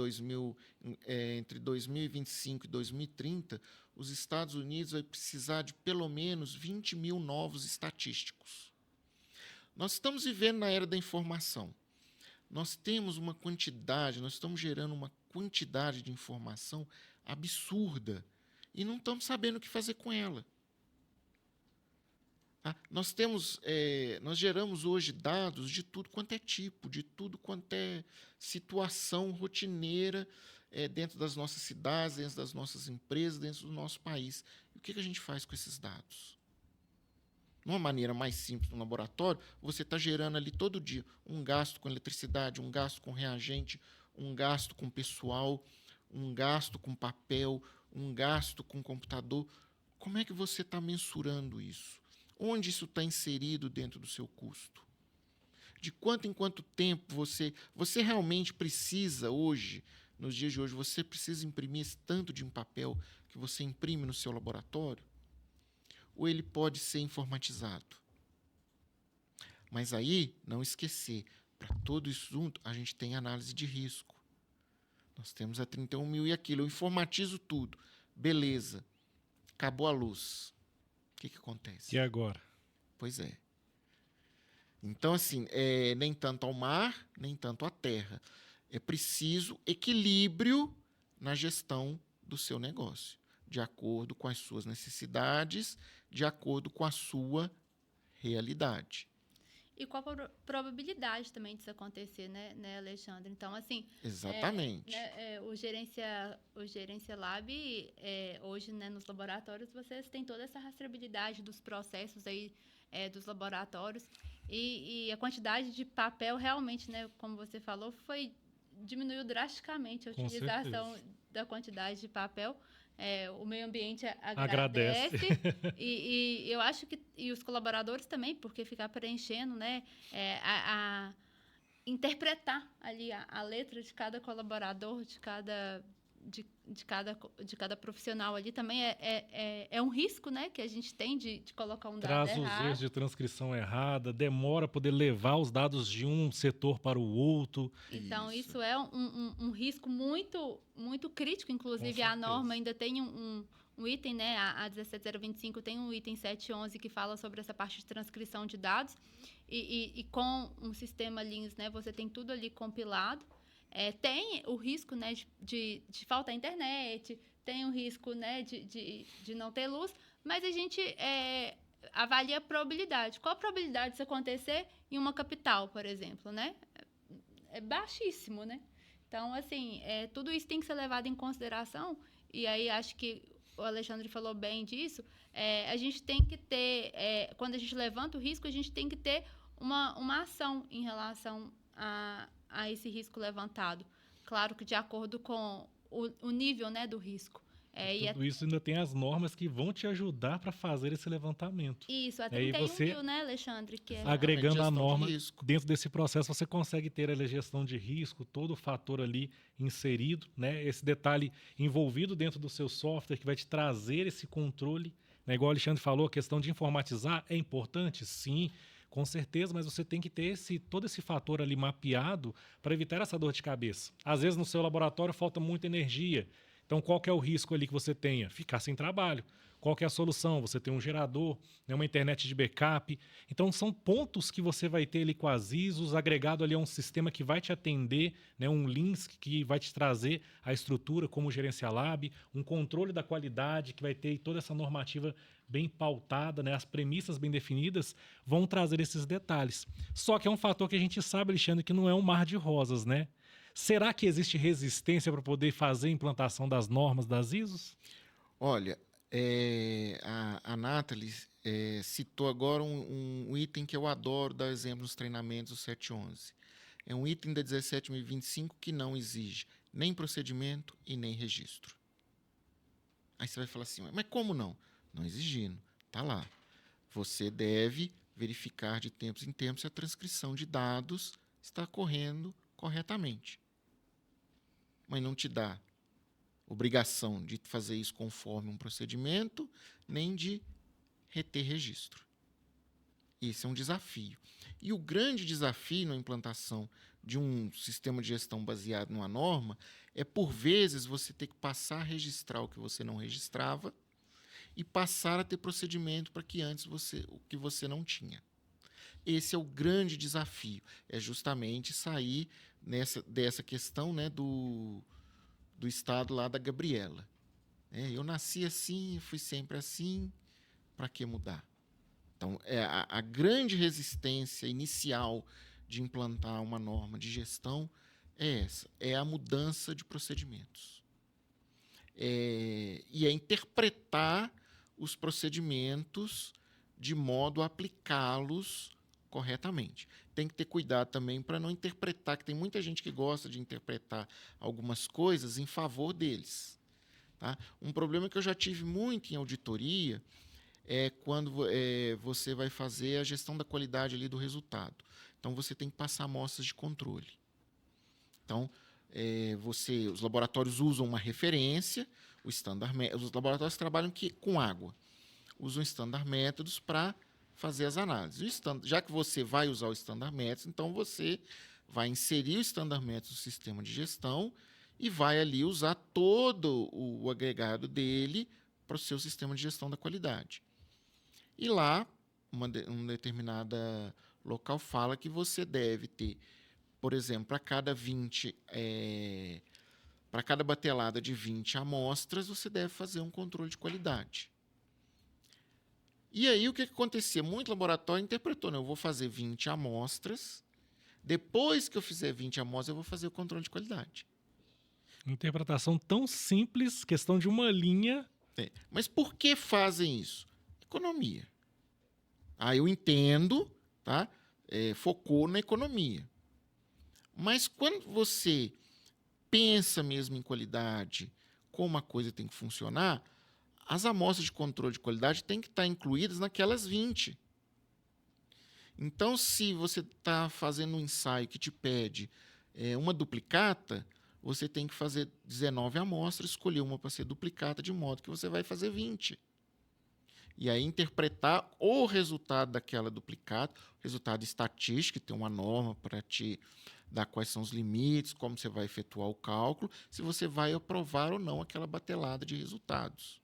entre 2025 e 2030, os Estados Unidos vai precisar de pelo menos 20 mil novos estatísticos. Nós estamos vivendo na era da informação. Nós estamos gerando uma quantidade de informação absurda e não estamos sabendo o que fazer com ela. Nós geramos hoje dados de tudo quanto é tipo, de tudo quanto é situação rotineira dentro das nossas cidades, dentro das nossas empresas, dentro do nosso país. E o que a gente faz com esses dados? De uma maneira mais simples no laboratório, você está gerando ali todo dia um gasto com eletricidade, um gasto com reagente, um gasto com pessoal, um gasto com papel, um gasto com computador. Como é que você está mensurando isso? Onde isso está inserido dentro do seu custo? De quanto em quanto tempo você realmente precisa hoje, nos dias de hoje, você precisa imprimir esse tanto de um papel que você imprime no seu laboratório? Ou ele pode ser informatizado? Mas aí, não esquecer, para tudo isso junto, a gente tem análise de risco. Nós temos a 31 mil e aquilo. Eu informatizo tudo. Beleza. Acabou a luz. O que acontece? E agora? Pois é. Então, assim, nem tanto ao mar, nem tanto à terra. É preciso equilíbrio na gestão do seu negócio, de acordo com as suas necessidades, de acordo com a sua realidade. E com a probabilidade também disso acontecer, né, Alexandre? Então, assim... Exatamente. O Gerência Lab, hoje, né, nos laboratórios, vocês têm toda essa rastreabilidade dos processos aí, dos laboratórios. E a quantidade de papel, realmente, né, como você falou, diminuiu drasticamente a utilização da quantidade de papel. O meio ambiente agradece. E eu acho que os colaboradores também, porque ficar preenchendo, né, interpretar ali a letra de cada colaborador, de cada profissional ali também é um risco, né, que a gente tem de colocar um dado errado. Traz os erros de transcrição errada, demora poder levar os dados de um setor para o outro. Então, isso é um risco muito, muito crítico. Inclusive, a norma ainda tem um item, né, a 17025 tem um item 711 que fala sobre essa parte de transcrição de dados. E com um sistema LINS, né, você tem tudo ali compilado. Tem o risco, né, de faltar internet, tem o risco, né, de não ter luz, mas a gente avalia a probabilidade. Qual a probabilidade disso acontecer em uma capital, por exemplo, né? É baixíssimo, né? Então, assim, tudo isso tem que ser levado em consideração, e aí acho que o Alexandre falou bem disso. A gente tem que ter, quando a gente levanta o risco, a gente tem que ter uma ação em relação a esse risco levantado. Claro que de acordo com o nível, né, do risco. E Tudo isso ainda tem as normas que vão te ajudar para fazer esse levantamento. Isso, a Aí 31 você, mil, né, Alexandre? Que é... agregando a Gestão de norma, risco. dentro desse processo você consegue ter a gestão de risco, todo o fator ali inserido, né? Esse detalhe envolvido dentro do seu software que vai te trazer esse controle. Né? Igual o Alexandre falou, a questão de informatizar é importante? Sim, com certeza, mas você tem que ter todo esse fator ali mapeado para evitar essa dor de cabeça. Às vezes no seu laboratório falta muita energia. Então, qual que é o risco ali que você tenha? Ficar sem trabalho. Qual que é a solução? Você tem um gerador, né, uma internet de backup. Então, são pontos que você vai ter ali com as ISOs, agregado ali a um sistema que vai te atender, né, um Linux que vai te trazer a estrutura como o Gerencialab, um controle da qualidade que vai ter toda essa normativa bem pautada, né, as premissas bem definidas, vão trazer esses detalhes. Só que é um fator que a gente sabe, Alexandre, que não é um mar de rosas, né? Será que existe resistência para poder fazer a implantação das normas das ISOs? Olha, a Nathalie citou agora um item que eu adoro dar exemplo nos treinamentos do 711. É um item da 17.025 que não exige nem procedimento e nem registro. Aí você vai falar assim, mas como não? Não exigindo, está lá. Você deve verificar de tempos em tempos se a transcrição de dados está correndo corretamente. Mas não te dá obrigação de fazer isso conforme um procedimento, nem de reter registro. Esse é um desafio. E o grande desafio na implantação de um sistema de gestão baseado numa norma é, por vezes, você ter que passar a registrar o que você não registrava e passar a ter procedimento para que antes o que você não tinha. Esse é o grande desafio, é justamente sair dessa questão, né, do estado lá da Gabriela. Eu nasci assim, fui sempre assim, para que mudar? Então, a grande resistência inicial de implantar uma norma de gestão é essa, é a mudança de procedimentos. E é interpretar os procedimentos de modo a aplicá-los corretamente. Tem que ter cuidado também para não interpretar, que tem muita gente que gosta de interpretar algumas coisas em favor deles. Tá? Um problema que eu já tive muito em auditoria é quando você vai fazer a gestão da qualidade ali do resultado. Então, você tem que passar amostras de controle. Então, os laboratórios usam uma referência, os laboratórios trabalham com água, usam standard métodos para fazer as análises. Já que você vai usar o standard métodos, então você vai inserir o standard métodos no sistema de gestão e vai ali usar todo o agregado dele para o seu sistema de gestão da qualidade. E lá, uma determinada local fala que você deve ter, por exemplo, para cada batelada de 20 amostras, você deve fazer um controle de qualidade. E aí, o que acontecia? Muito laboratório interpretou, eu vou fazer 20 amostras, depois que eu fizer 20 amostras, eu vou fazer o controle de qualidade. Interpretação tão simples, questão de uma linha. Mas por que fazem isso? Economia. Eu entendo, tá? Focou na economia. Mas quando você pensa mesmo em qualidade, como a coisa tem que funcionar, as amostras de controle de qualidade têm que estar incluídas naquelas 20. Então, se você está fazendo um ensaio que te pede uma duplicata, você tem que fazer 19 amostras, escolher uma para ser duplicata, de modo que você vai fazer 20. E aí interpretar o resultado daquela duplicata, resultado estatístico, que tem uma norma para te dar quais são os limites, como você vai efetuar o cálculo, se você vai aprovar ou não aquela batelada de resultados.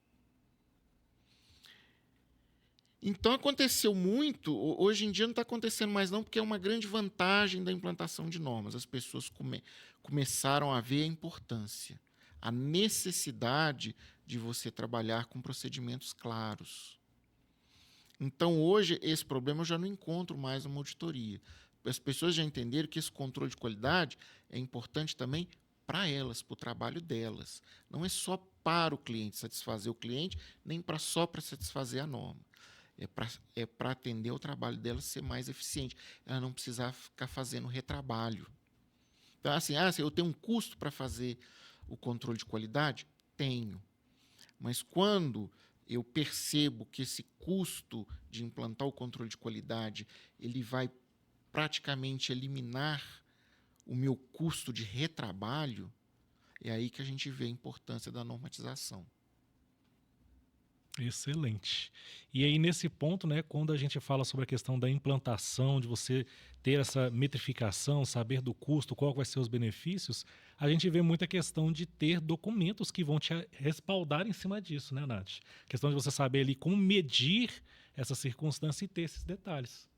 Então, aconteceu muito, hoje em dia não está acontecendo mais não, porque é uma grande vantagem da implantação de normas. As pessoas começaram a ver a importância, a necessidade de você trabalhar com procedimentos claros. Então, hoje, esse problema eu já não encontro mais numa auditoria. As pessoas já entenderam que esse controle de qualidade é importante também para elas, para o trabalho delas. Não é só para o cliente, satisfazer o cliente, nem só para satisfazer a norma. É para atender o trabalho dela ser mais eficiente. Ela não precisar ficar fazendo retrabalho. Então, assim, eu tenho um custo para fazer o controle de qualidade? Tenho. Mas quando eu percebo que esse custo de implantar o controle de qualidade ele vai praticamente eliminar o meu custo de retrabalho, é aí que a gente vê a importância da normatização. Excelente. E aí, nesse ponto, né, quando a gente fala sobre a questão da implantação, de você ter essa metrificação, saber do custo, qual vai ser os benefícios, a gente vê muita questão de ter documentos que vão te respaldar em cima disso, né, Nath? Questão de você saber ali como medir essa circunstância e ter esses detalhes.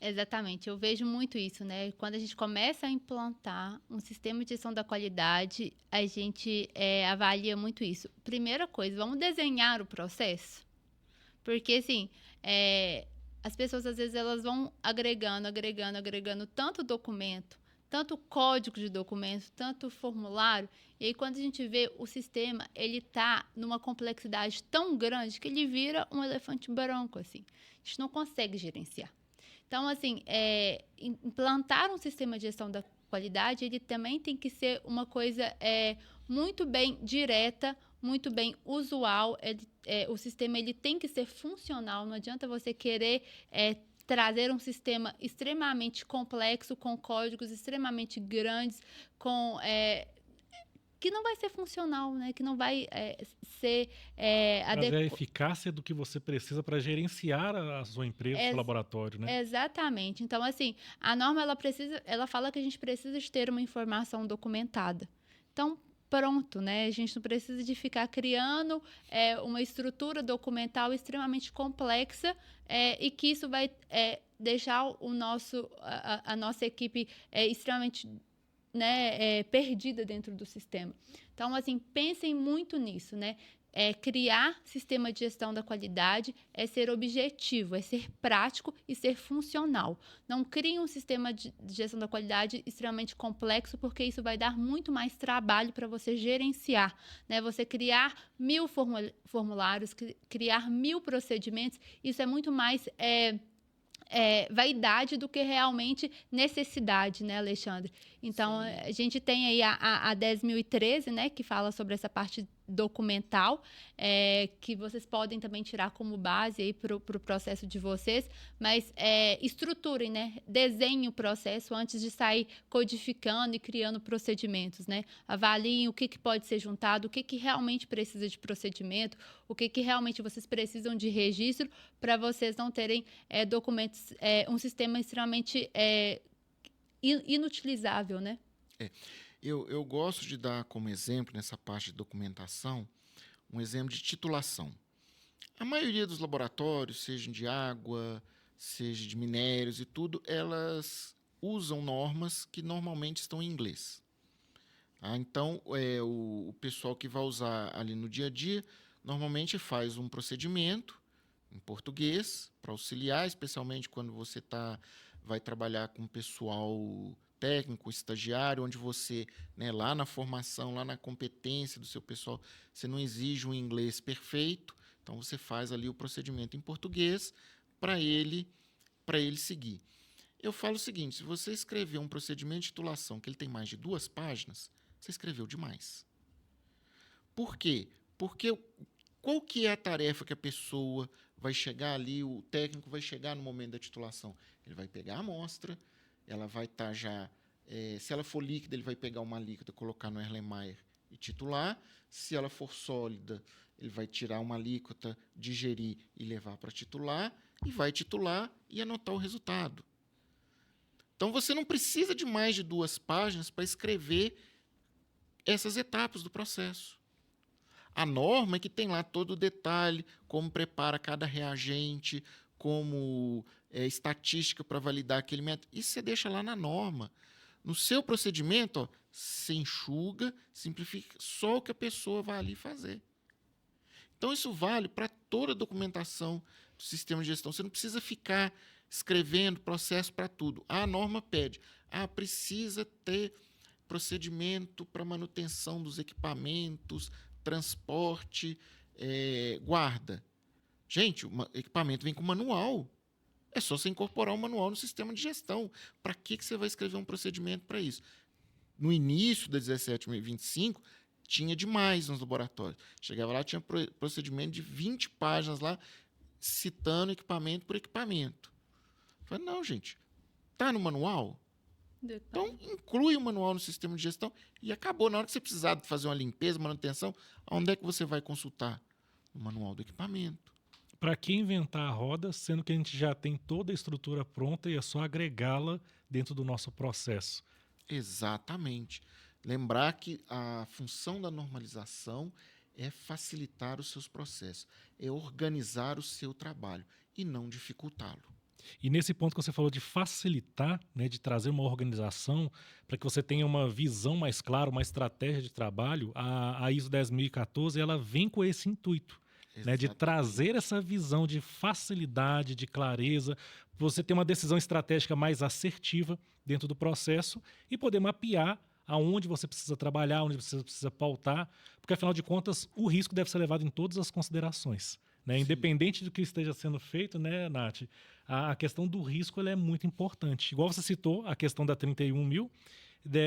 Exatamente, eu vejo muito isso, né? Quando a gente começa a implantar um sistema de gestão da qualidade, a gente avalia muito isso. Primeira coisa, vamos desenhar o processo? Porque, assim, as pessoas, às vezes, elas vão agregando tanto documento, tanto código de documento, tanto formulário, e aí quando a gente vê o sistema, ele está numa complexidade tão grande que ele vira um elefante branco, assim. A gente não consegue gerenciar. Então, assim, implantar um sistema de gestão da qualidade, ele também tem que ser uma coisa muito bem direta, muito bem usual. O sistema ele tem que ser funcional, não adianta você querer trazer um sistema extremamente complexo, com códigos extremamente grandes, que não vai ser funcional, né? Que não vai ser Trazer a eficácia do que você precisa para gerenciar a sua empresa, o seu laboratório, né? Exatamente. Então, assim, a norma ela fala que a gente precisa de ter uma informação documentada. Então, pronto, né? A gente não precisa de ficar criando uma estrutura documental extremamente complexa e que isso vai deixar a nossa equipe extremamente perdida dentro do sistema. Então, assim, pensem muito nisso, né? Criar sistema de gestão da qualidade é ser objetivo, é ser prático e ser funcional. Não criem um sistema de gestão da qualidade extremamente complexo, porque isso vai dar muito mais trabalho para você gerenciar, né? Você criar 1000 formulários, criar 1000 procedimentos, isso é muito mais vaidade do que realmente necessidade, né, Alexandre? Então, sim, a gente tem aí a 10.013, né, que fala sobre essa parte documental, que vocês podem também tirar como base aí para o processo de vocês, mas estruturem, né, desenhem o processo antes de sair codificando e criando procedimentos, né? Avaliem o que pode ser juntado, o que realmente precisa de procedimento, o que realmente vocês precisam de registro para vocês não terem documentos, um sistema extremamente inutilizável, né? Eu gosto de dar como exemplo, nessa parte de documentação, um exemplo de titulação. A maioria dos laboratórios, seja de água, seja de minérios e tudo, elas usam normas que normalmente estão em inglês. Então, o pessoal que vai usar ali no dia a dia, normalmente faz um procedimento em português, para auxiliar, especialmente quando você vai trabalhar com pessoal técnico, estagiário, onde você, né, lá na formação, lá na competência do seu pessoal, você não exige um inglês perfeito, então você faz ali o procedimento em português para ele seguir. Eu falo o seguinte, se você escrever um procedimento de titulação que ele tem mais de 2 páginas, você escreveu demais. Por quê? Porque qual que é a tarefa que a pessoa vai chegar ali, o técnico vai chegar no momento da titulação? Ele vai pegar a amostra, ela vai estar já... se ela for líquida, ele vai pegar uma líquida, colocar no Erlenmeyer e titular. Se ela for sólida, ele vai tirar uma alíquota, digerir e levar para titular, e vai titular e anotar o resultado. Então, você não precisa de mais de 2 páginas para escrever essas etapas do processo. A norma é que tem lá todo o detalhe, como prepara cada reagente, como estatística para validar aquele método. Isso você deixa lá na norma. No seu procedimento, você enxuga, simplifica só o que a pessoa vai ali fazer. Então, isso vale para toda a documentação do sistema de gestão. Você não precisa ficar escrevendo processo para tudo. A norma pede, precisa ter procedimento para manutenção dos equipamentos, transporte, guarda. Gente, o equipamento vem com manual. É só você incorporar o manual no sistema de gestão. Para que você vai escrever um procedimento para isso? No início da 17.025, tinha demais nos laboratórios. Chegava lá, tinha procedimento de 20 páginas lá, citando equipamento por equipamento. Eu falei, não, gente, está no manual? Então, inclui o manual no sistema de gestão e acabou. Na hora que você precisar fazer uma limpeza, manutenção, onde é que você vai consultar? No manual do equipamento. Para que inventar a roda, sendo que a gente já tem toda a estrutura pronta e é só agregá-la dentro do nosso processo? Exatamente. Lembrar que a função da normalização é facilitar os seus processos, é organizar o seu trabalho e não dificultá-lo. E nesse ponto que você falou de facilitar, né, de trazer uma organização para que você tenha uma visão mais clara, uma estratégia de trabalho, a ISO 10014 ela vem com esse intuito, né, de trazer essa visão de facilidade, de clareza, você ter uma decisão estratégica mais assertiva dentro do processo e poder mapear aonde você precisa trabalhar, onde você precisa pautar, porque afinal de contas o risco deve ser levado em todas as considerações. Né? Independente do que esteja sendo feito, né, Nath, a questão do risco ela é muito importante. Igual você citou a questão da 31.000,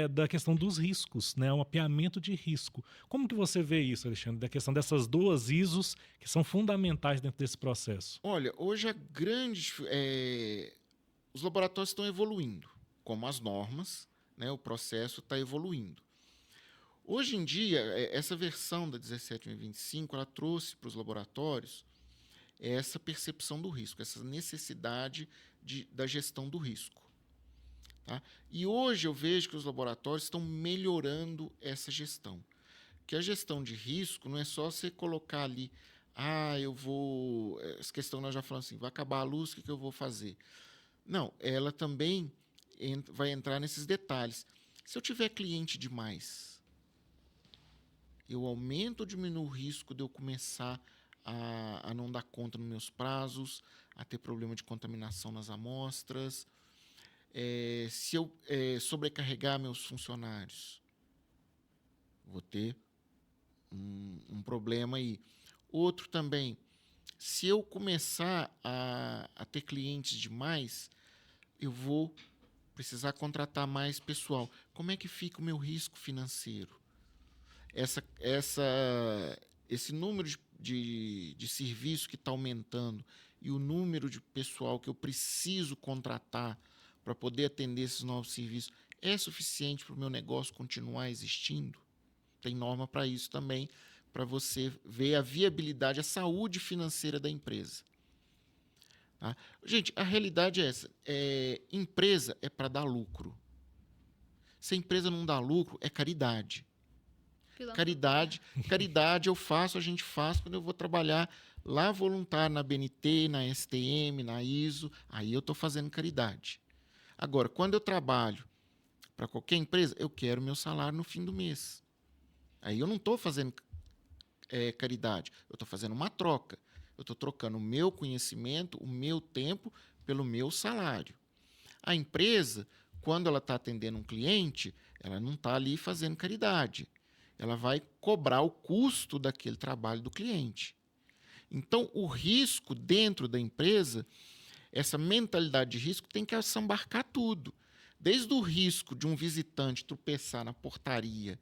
da questão dos riscos, né, o mapeamento de risco. Como que você vê isso, Alexandre, da questão dessas duas ISOs que são fundamentais dentro desse processo? Olha, hoje os laboratórios estão evoluindo, como as normas, né, o processo está evoluindo. Hoje em dia, essa versão da 17025, ela trouxe para os laboratórios essa percepção do risco, essa necessidade da gestão do risco. Tá? E hoje eu vejo que os laboratórios estão melhorando essa gestão. Que a gestão de risco não é só você colocar ali, essa questão nós já falamos assim, vai acabar a luz, o que eu vou fazer? Não, ela também vai entrar nesses detalhes. Se eu tiver cliente demais, eu aumento ou diminuo o risco de eu começar a não dar conta nos meus prazos, a ter problema de contaminação nas amostras. Se eu sobrecarregar meus funcionários, vou ter um problema aí. Outro também, se eu começar a ter clientes demais, eu vou precisar contratar mais pessoal. Como é que fica o meu risco financeiro? Esse número de serviço que está aumentando e o número de pessoal que eu preciso contratar para poder atender esses novos serviços é suficiente para o meu negócio continuar existindo? Tem norma para isso também, para você ver a viabilidade, a saúde financeira da empresa. Tá? Gente, a realidade é essa. Empresa é para dar lucro. Se a empresa não dá lucro, é caridade. Caridade a gente faz quando eu vou trabalhar lá voluntário na BNT, na STM, na ISO, aí eu estou fazendo caridade. Agora, quando eu trabalho para qualquer empresa, eu quero meu salário no fim do mês. Aí eu não estou fazendo caridade, eu estou fazendo uma troca. Eu estou trocando o meu conhecimento, o meu tempo, pelo meu salário. A empresa, quando ela está atendendo um cliente, ela não está ali fazendo caridade. Ela vai cobrar o custo daquele trabalho do cliente. Então, o risco dentro da empresa, essa mentalidade de risco tem que assambarcar tudo. Desde o risco de um visitante tropeçar na portaria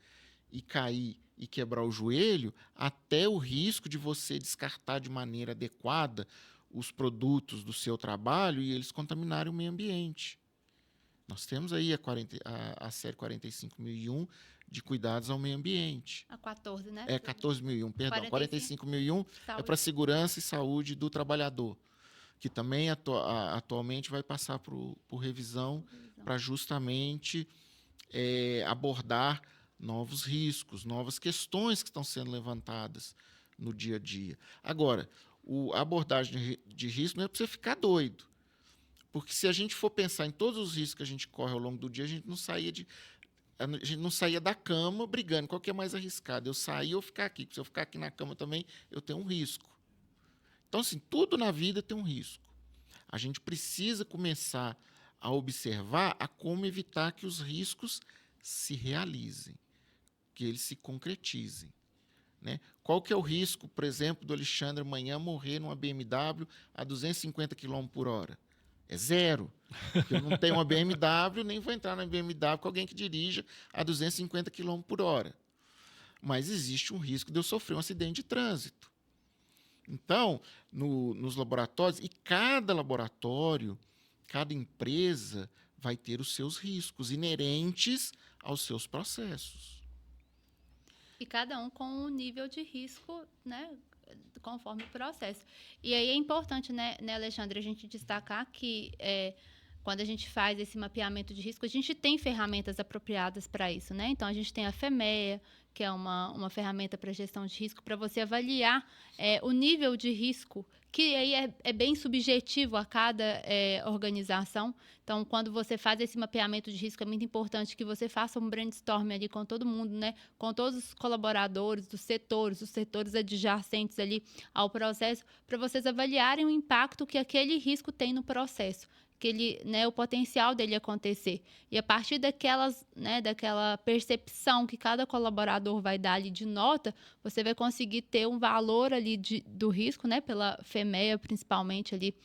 e cair e quebrar o joelho, até o risco de você descartar de maneira adequada os produtos do seu trabalho e eles contaminarem o meio ambiente. Nós temos aí a série 45.001 de cuidados ao meio ambiente. A 14, né? 14.001, perdão. 45.001 é para segurança e saúde do trabalhador, que também atualmente vai passar por revisão para justamente abordar novos riscos, novas questões que estão sendo levantadas no dia a dia. Agora, a abordagem de risco não é para você ficar doido, porque se a gente for pensar em todos os riscos que a gente corre ao longo do dia, a gente não saía da cama brigando qual que é mais arriscado, eu sair ou ficar aqui, porque se eu ficar aqui na cama também, eu tenho um risco. Então, assim, tudo na vida tem um risco. A gente precisa começar a observar como evitar que os riscos se realizem, que eles se concretizem. Né? Qual que é o risco, por exemplo, do Alexandre amanhã morrer numa BMW a 250 km por hora? É zero. Porque eu não tenho uma BMW, nem vou entrar na BMW com alguém que dirija a 250 km por hora. mas existe um risco de eu sofrer um acidente de trânsito. Então, nos laboratórios, e cada laboratório, cada empresa vai ter os seus riscos inerentes aos seus processos. E cada um com um nível de risco, né, conforme o processo. E aí é importante, né, Alexandre, a gente destacar que quando a gente faz esse mapeamento de risco, a gente tem ferramentas apropriadas para isso, né? Então, a gente tem a FEMEA, que é uma ferramenta para gestão de risco, para você avaliar o nível de risco, que aí é bem subjetivo a cada organização. Então, quando você faz esse mapeamento de risco, é muito importante que você faça um brainstorm ali com todo mundo, né? Com todos os colaboradores dos setores, os setores adjacentes ali ao processo, para vocês avaliarem o impacto que aquele risco tem no processo. O potencial dele acontecer. E a partir daquela percepção que cada colaborador vai dar ali de nota, você vai conseguir ter um valor ali do risco, né, pela FEMEA principalmente ali,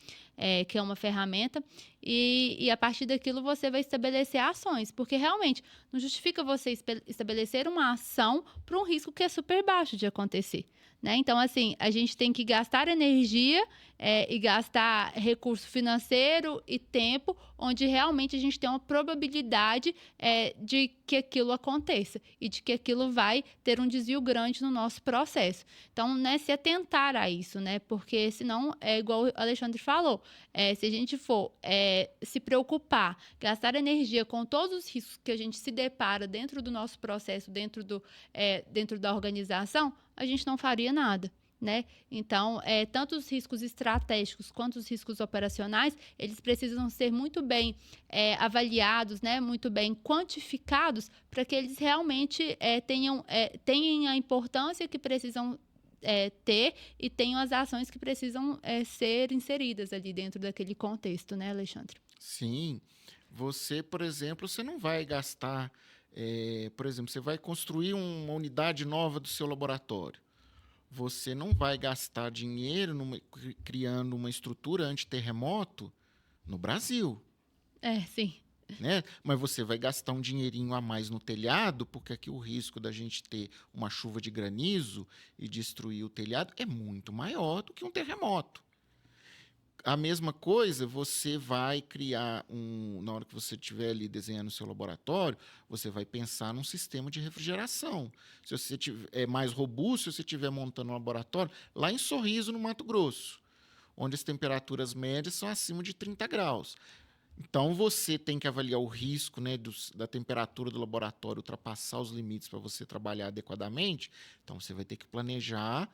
que é uma ferramenta, e a partir daquilo você vai estabelecer ações, porque realmente não justifica você estabelecer uma ação para um risco que é super baixo de acontecer. Né? Então, assim, a gente tem que gastar energia e gastar recurso financeiro e tempo, onde realmente a gente tem uma probabilidade de que aquilo aconteça e de que aquilo vai ter um desvio grande no nosso processo. Então, né, se atentar a isso, né? Porque senão, é igual o Alexandre falou, se a gente for se preocupar, gastar energia com todos os riscos que a gente se depara dentro do nosso processo, dentro da organização, a gente não faria nada. Né? Então, tanto os riscos estratégicos quanto os riscos operacionais, eles precisam ser muito bem avaliados, né? Muito bem quantificados, para que eles realmente tenham a importância que precisam ter e tenham as ações que precisam ser inseridas ali dentro daquele contexto, né, Alexandre? Sim. Você, por exemplo, você não vai gastar... por exemplo, você vai construir uma unidade nova do seu laboratório. Você não vai gastar dinheiro criando uma estrutura anti-terremoto no Brasil. Sim. Né? Mas você vai gastar um dinheirinho a mais no telhado, porque aqui o risco da gente ter uma chuva de granizo e destruir o telhado é muito maior do que um terremoto. A mesma coisa, você vai criar na hora que você estiver ali desenhando o seu laboratório, você vai pensar num sistema de refrigeração. Se você é mais robusto, se você estiver montando um laboratório, lá em Sorriso, no Mato Grosso, onde as temperaturas médias são acima de 30 graus. Então, você tem que avaliar o risco, né, da temperatura do laboratório ultrapassar os limites para você trabalhar adequadamente. Então, você vai ter que planejar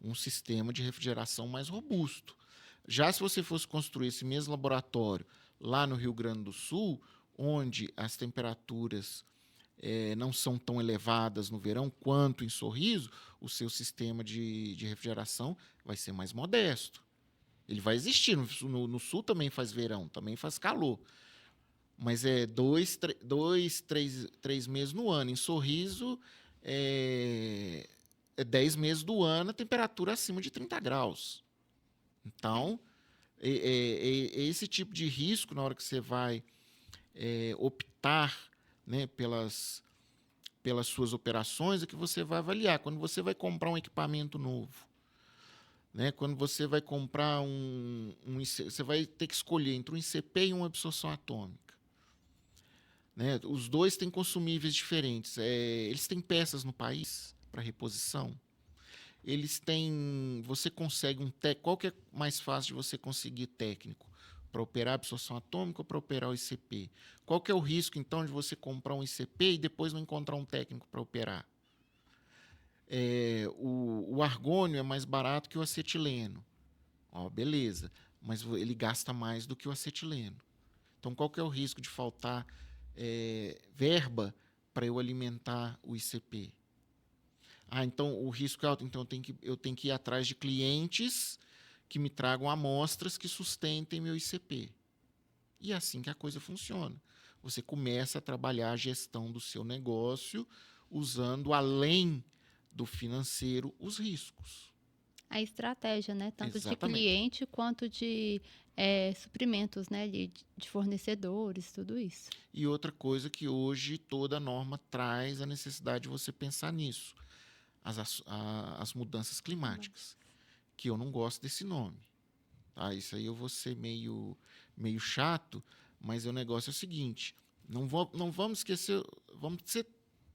um sistema de refrigeração mais robusto. Já se você fosse construir esse mesmo laboratório lá no Rio Grande do Sul, onde as temperaturas não são tão elevadas no verão quanto em Sorriso, o seu sistema de refrigeração vai ser mais modesto. Ele vai existir. No Sul também faz verão, também faz calor. Mas é 3 meses no ano. Em Sorriso, é 10 meses do ano, a temperatura acima de 30 graus. Então, esse tipo de risco, na hora que você vai optar, né, pelas suas operações, é que você vai avaliar. Quando você vai comprar um equipamento novo, né, quando você vai comprar você vai ter que escolher entre um ICP e uma absorção atômica. Né? Os dois têm consumíveis diferentes. Eles têm peças no país para reposição. Eles têm... Você consegue qual que é mais fácil de você conseguir técnico? Para operar a absorção atômica ou para operar o ICP? Qual que é o risco, então, de você comprar um ICP e depois não encontrar um técnico para operar? O argônio é mais barato que o acetileno. Beleza, mas ele gasta mais do que o acetileno. Então, qual que é o risco de faltar verba para eu alimentar o ICP? Então o risco é alto, então eu tenho que ir atrás de clientes que me tragam amostras que sustentem meu ICP. E é assim que a coisa funciona. Você começa a trabalhar a gestão do seu negócio usando, além do financeiro, os riscos. A estratégia, né? Tanto Exatamente. De cliente quanto de suprimentos, né? De fornecedores, tudo isso. E outra coisa que hoje toda norma traz a necessidade de você pensar nisso. as mudanças climáticas, que eu não gosto desse nome. Tá? Isso aí eu vou ser meio chato, mas o negócio é o seguinte, não vamos esquecer,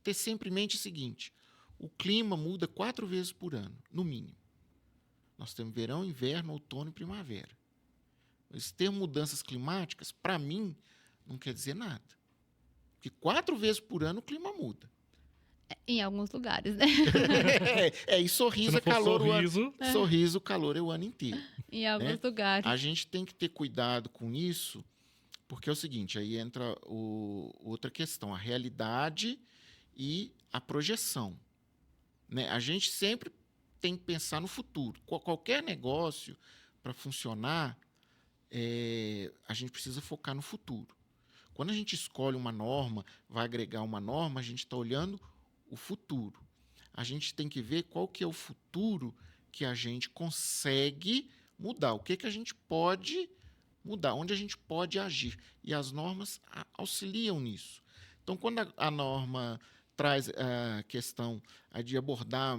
ter sempre em mente o seguinte, o clima muda 4 vezes por ano, no mínimo. Nós temos verão, inverno, outono e primavera. Esse termo mudanças climáticas, para mim, não quer dizer nada. Porque 4 vezes por ano o clima muda. Em alguns lugares, né? E sorriso Se não é for calor sorriso, sorriso, calor é o ano inteiro. Em alguns Né? lugares. A gente tem que ter cuidado com isso, porque é o seguinte, aí entra outra questão, a realidade e a projeção. Né? A gente sempre tem que pensar no futuro. Qualquer negócio, para funcionar, a gente precisa focar no futuro. Quando a gente escolhe uma norma, vai agregar uma norma, a gente está olhando o futuro. A gente tem que ver qual que é o futuro que a gente consegue mudar. O que a gente pode mudar, onde a gente pode agir. E as normas auxiliam nisso. Então, quando a norma traz a questão de abordar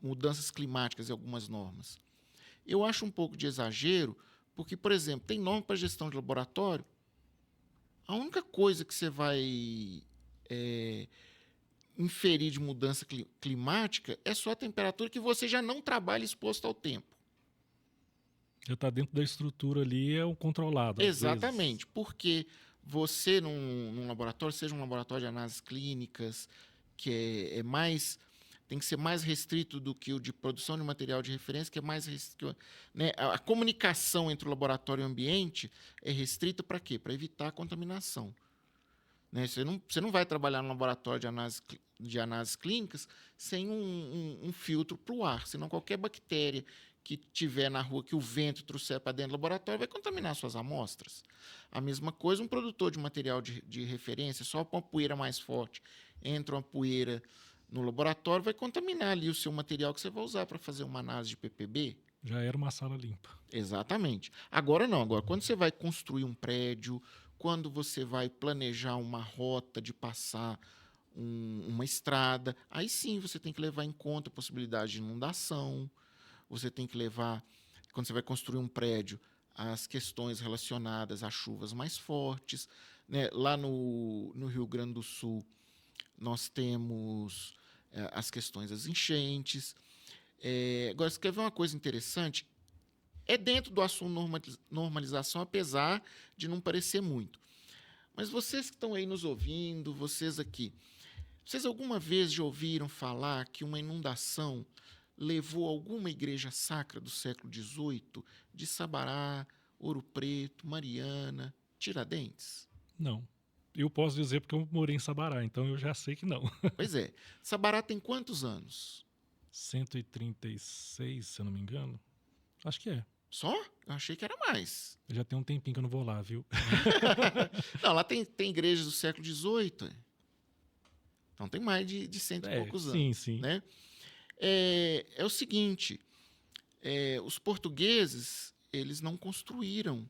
mudanças climáticas em algumas normas, eu acho um pouco de exagero, porque, por exemplo, tem norma para gestão de laboratório, a única coisa que você vai inferir de mudança climática é só a temperatura que você já não trabalha exposto ao tempo. já está dentro da estrutura ali, é o controlado. Exatamente, porque você num laboratório, seja um laboratório de análises clínicas, que tem que ser mais restrito do que o de produção de material de referência, que é mais restrito, né? A comunicação entre o laboratório e o ambiente é restrita para quê? Para evitar a contaminação. Né? Você não vai trabalhar no laboratório de análises clínicas sem um filtro para o ar, senão qualquer bactéria que tiver na rua, que o vento trouxer para dentro do laboratório, vai contaminar suas amostras. A mesma coisa, um produtor de material de referência, só com uma poeira mais forte, entra uma poeira no laboratório, vai contaminar ali o seu material que você vai usar para fazer uma análise de PPB. Já era uma sala limpa. Exatamente. Agora não. Agora, quando você vai construir um prédio, quando você vai planejar uma rota de passar uma estrada, aí sim você tem que levar em conta a possibilidade de inundação, você tem que levar, quando você vai construir um prédio, as questões relacionadas a chuvas mais fortes. Né? Lá no Rio Grande do Sul, nós temos as questões das enchentes. Agora, você quer ver uma coisa interessante? É dentro do assunto normalização, apesar de não parecer muito. Mas vocês que estão aí nos ouvindo, vocês aqui, vocês alguma vez já ouviram falar que uma inundação levou alguma igreja sacra do século XVIII, de Sabará, Ouro Preto, Mariana, Tiradentes? Não. Eu posso dizer porque eu morei em Sabará, então eu já sei que não. Pois é. Sabará tem quantos anos? 136, se eu não me engano. Acho que é. Só? Eu achei que era mais. Já tem um tempinho que eu não vou lá, viu? Não, lá tem igrejas do século XVIII. Então tem mais de cento e poucos anos. Sim. Né? É o seguinte, os portugueses, eles não construíram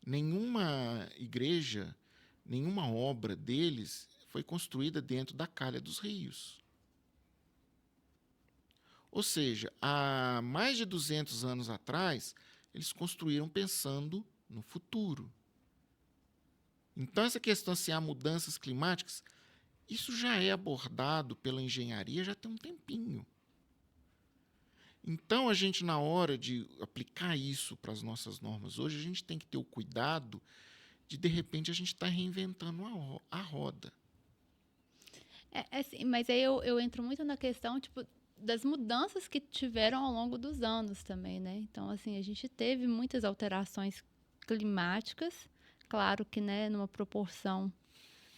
nenhuma igreja, nenhuma obra deles foi construída dentro da calha dos rios. Ou seja, há mais de 200 anos atrás, eles construíram pensando no futuro. Então, essa questão se há mudanças climáticas, isso já é abordado pela engenharia já tem um tempinho. Então, a gente, na hora de aplicar isso para as nossas normas hoje, a gente tem que ter o cuidado de repente, a gente está reinventando a roda. Sim, mas aí eu entro muito na questão, tipo, das mudanças que tiveram ao longo dos anos também, né? Então, assim, a gente teve muitas alterações climáticas, claro que, né, numa proporção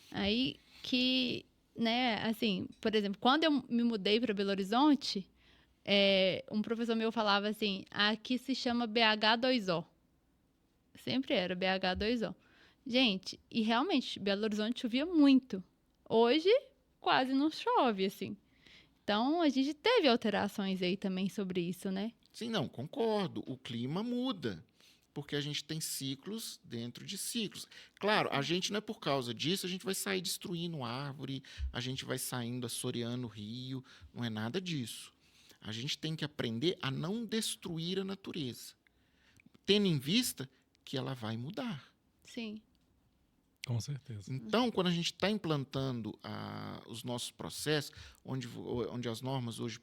aí que, né, assim, por exemplo, quando eu me mudei para Belo Horizonte, um professor meu falava assim, aqui se chama BH2O. Sempre era BH2O. Gente, e realmente, Belo Horizonte chovia muito. Hoje, quase não chove, assim. Então, a gente teve alterações aí também sobre isso, né? Sim, não, concordo. O clima muda. porque a gente tem ciclos dentro de ciclos. Claro, a gente não é por causa disso, a gente vai sair destruindo árvore, a gente vai saindo assoreando o rio, não é nada disso. A gente tem que aprender a não destruir a natureza, tendo em vista que ela vai mudar. Sim. Com certeza. Então, quando a gente está implantando os nossos processos, onde as normas hoje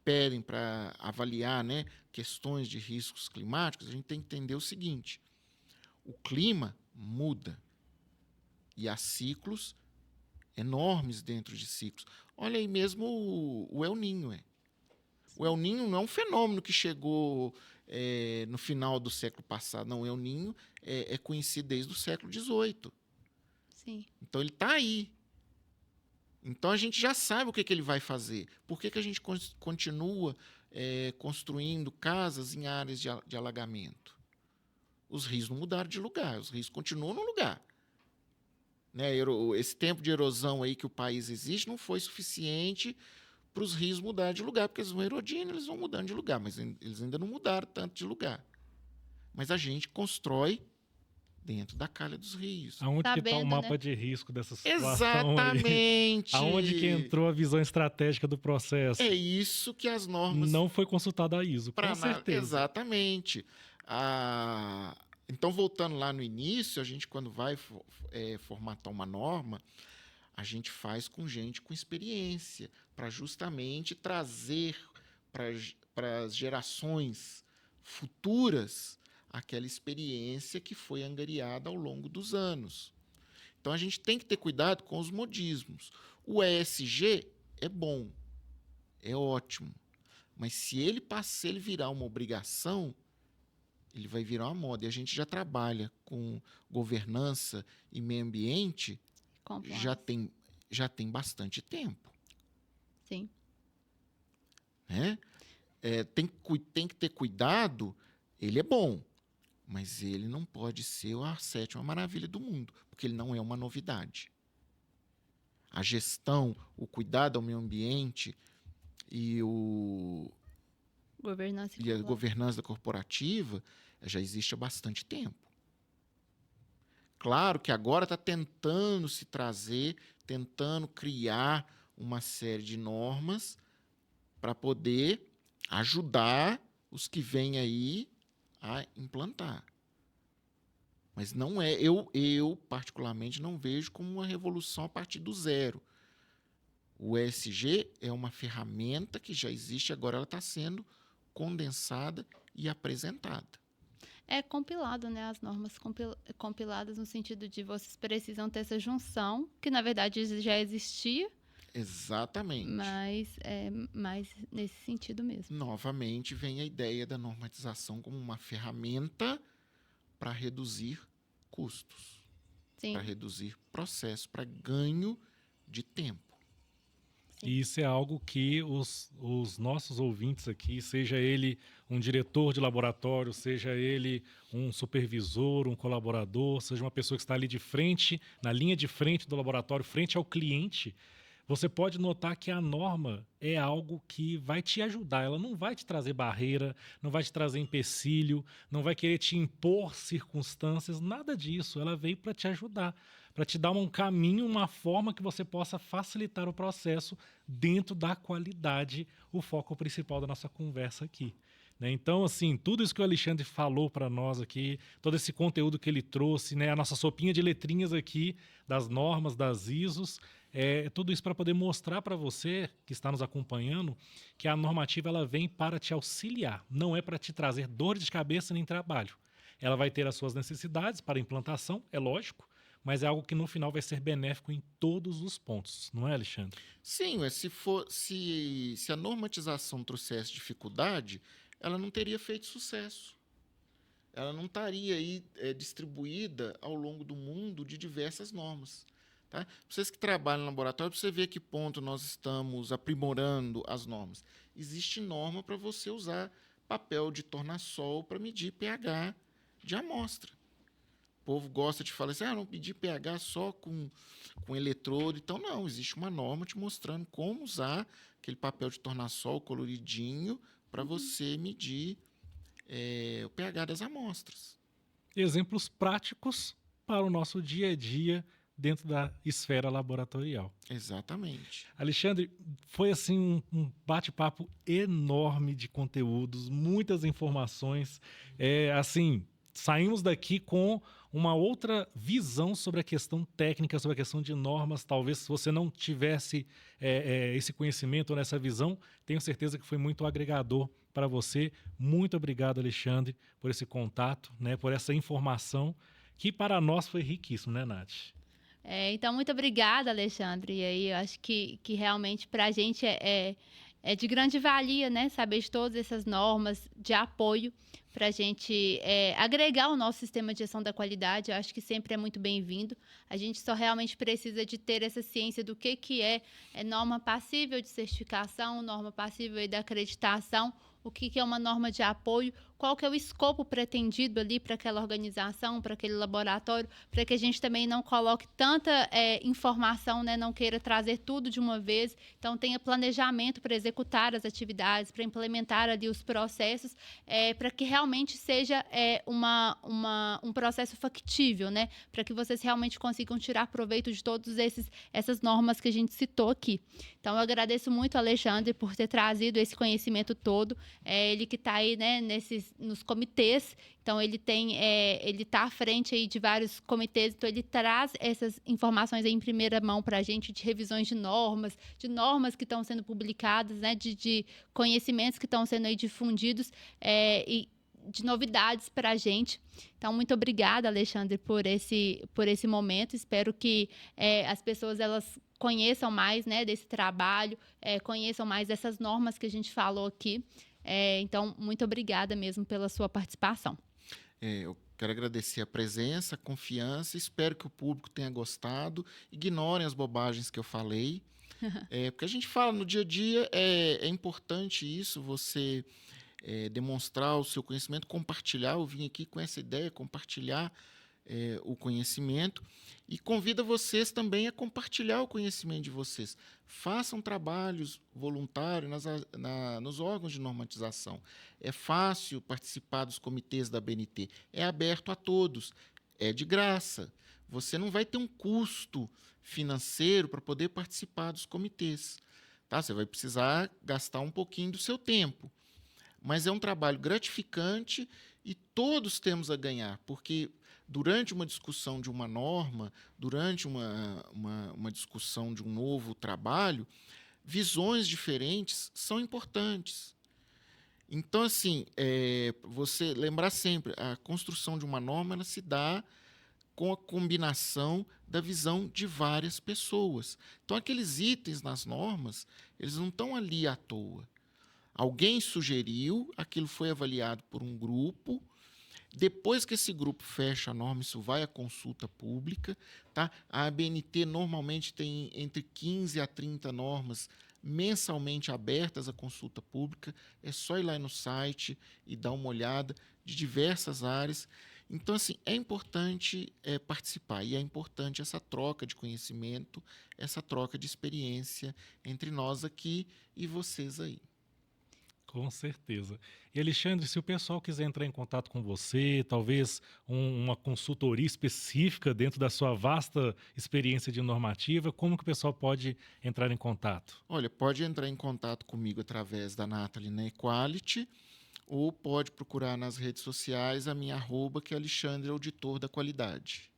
pedem para avaliar, né, questões de riscos climáticos, a gente tem que entender o seguinte: o clima muda e há ciclos enormes dentro de ciclos. Olha aí mesmo o El Niño. O El Niño não é um fenômeno que chegou no final do século passado. Não, o El Niño é conhecido desde o século XVIII. Sim. Então, ele está aí. Então, a gente já sabe o que ele vai fazer. Por que a gente continua construindo casas em áreas de alagamento? Os rios não mudaram de lugar, os rios continuam no lugar. Né? Esse tempo de erosão aí que o país existe não foi suficiente para os rios mudarem de lugar, porque eles vão erodindo, eles vão mudando de lugar, mas eles ainda não mudaram tanto de lugar. Mas a gente constrói dentro da calha dos rios. Aonde que está o mapa, né, de risco dessa situação? Exatamente. Aí? Aonde que entrou a visão estratégica do processo? É isso que as normas... Não foi consultada a ISO, com certeza. Exatamente. Então, voltando lá no início, a gente, quando vai formatar uma norma, a gente faz com gente com experiência, para justamente trazer para as gerações futuras aquela experiência que foi angariada ao longo dos anos. Então, a gente tem que ter cuidado com os modismos. O ESG é bom, é ótimo, mas se ele virar uma obrigação, ele vai virar uma moda. E a gente já trabalha com governança e meio ambiente já tem bastante tempo. Sim. Né? Tem que ter cuidado, ele é bom, mas ele não pode ser a sétima maravilha do mundo, porque ele não é uma novidade. A gestão, o cuidado ao meio ambiente e a governança corporativa já existe há bastante tempo. Claro que agora está tentando se trazer, tentando criar uma série de normas para poder ajudar os que vêm aí a implantar. Mas não é, eu particularmente não vejo como uma revolução a partir do zero. O ESG é uma ferramenta que já existe, agora ela está sendo condensada e apresentada. É compilado, né? As normas compiladas no sentido de vocês precisam ter essa junção, que na verdade já existia. Exatamente. Mas é mais nesse sentido mesmo. Novamente vem a ideia da normatização como uma ferramenta para reduzir custos, para reduzir processo, para ganho de tempo. Sim. E isso é algo que os nossos ouvintes aqui, seja ele um diretor de laboratório, seja ele um supervisor, um colaborador, seja uma pessoa que está ali de frente, na linha de frente do laboratório, frente ao cliente, você pode notar que a norma é algo que vai te ajudar. Ela não vai te trazer barreira, não vai te trazer empecilho, não vai querer te impor circunstâncias, nada disso. Ela veio para te ajudar, para te dar um caminho, uma forma que você possa facilitar o processo dentro da qualidade, o foco principal da nossa conversa aqui. Então, assim, tudo isso que o Alexandre falou para nós aqui, todo esse conteúdo que ele trouxe, né, a nossa sopinha de letrinhas aqui, das normas, das ISOs, tudo isso para poder mostrar para você que está nos acompanhando que a normativa ela vem para te auxiliar, não é para te trazer dor de cabeça nem trabalho. Ela vai ter as suas necessidades para implantação, é lógico, mas é algo que no final vai ser benéfico em todos os pontos, não é, Alexandre? Sim, se a normatização trouxesse dificuldade, ela não teria feito sucesso. Ela não estaria aí distribuída ao longo do mundo de diversas normas. Tá? Vocês que trabalham no laboratório, para você ver a que ponto nós estamos aprimorando as normas. Existe norma para você usar papel de tornassol para medir pH de amostra. O povo gosta de falar assim, não medir pH só com eletrodo. Então, não, existe uma norma te mostrando como usar aquele papel de tornassol coloridinho para você medir o pH das amostras. Exemplos práticos para o nosso dia a dia dentro da esfera laboratorial. Exatamente. Alexandre, foi assim um bate-papo enorme de conteúdos, muitas informações. Assim, saímos daqui com uma outra visão sobre a questão técnica, sobre a questão de normas. Talvez se você não tivesse esse conhecimento ou nessa visão, tenho certeza que foi muito agregador para você. Muito obrigado, Alexandre, por esse contato, né, por essa informação que para nós foi riquíssimo, né, Nath? Então, muito obrigada, Alexandre. E aí, eu acho que realmente para a gente é de grande valia, né? Saber de todas essas normas de apoio para a gente agregar o nosso sistema de gestão da qualidade. Eu acho que sempre é muito bem-vindo. A gente só realmente precisa de ter essa ciência do que é norma passível de certificação, norma passível aí da acreditação, o que é uma norma de apoio, qual que é o escopo pretendido ali para aquela organização, para aquele laboratório, para que a gente também não coloque tanta informação, né, não queira trazer tudo de uma vez. Então, tenha planejamento para executar as atividades, para implementar ali os processos, para que realmente seja um processo factível, né, para que vocês realmente consigam tirar proveito de todas essas normas que a gente citou aqui. Então, eu agradeço muito ao Alexandre por ter trazido esse conhecimento todo. Ele que está aí, né, nos comitês, então ele está à frente aí de vários comitês, então ele traz essas informações aí em primeira mão para a gente, de revisões de normas que estão sendo publicadas, né, de conhecimentos que estão sendo aí difundidos e de novidades para a gente. Então, muito obrigada, Alexandre, por esse momento. Espero que as pessoas elas conheçam mais, né, desse trabalho, conheçam mais dessas normas que a gente falou aqui. Então, muito obrigada mesmo pela sua participação. Eu quero agradecer a presença, a confiança, espero que o público tenha gostado. Ignorem as bobagens que eu falei, porque a gente fala no dia a dia, é importante isso, você demonstrar o seu conhecimento, compartilhar. Eu vim aqui com essa ideia, compartilhar o conhecimento, e convido vocês também a compartilhar o conhecimento de vocês. Façam trabalhos voluntários nos órgãos de normatização. É fácil participar dos comitês da ABNT, é aberto a todos, é de graça. Você não vai ter um custo financeiro para poder participar dos comitês. Tá? Você vai precisar gastar um pouquinho do seu tempo, mas é um trabalho gratificante e todos temos a ganhar, porque durante uma discussão de uma norma, durante uma discussão de um novo trabalho, visões diferentes são importantes. Então, assim, você lembrar sempre, a construção de uma norma ela se dá com a combinação da visão de várias pessoas. Então, aqueles itens nas normas, eles não estão ali à toa. Alguém sugeriu, aquilo foi avaliado por um grupo. Depois que esse grupo fecha a norma, isso vai à consulta pública. Tá? A ABNT normalmente tem entre 15 a 30 normas mensalmente abertas à consulta pública. É só ir lá no site e dar uma olhada, de diversas áreas. Então, assim, é importante participar, e é importante essa troca de conhecimento, essa troca de experiência entre nós aqui e vocês aí. Com certeza. E Alexandre, se o pessoal quiser entrar em contato com você, talvez uma consultoria específica dentro da sua vasta experiência de normativa, como que o pessoal pode entrar em contato? Olha, pode entrar em contato comigo através da Nathalie na Equality, ou pode procurar nas redes sociais a minha @, que é Alexandre Auditor da Qualidade.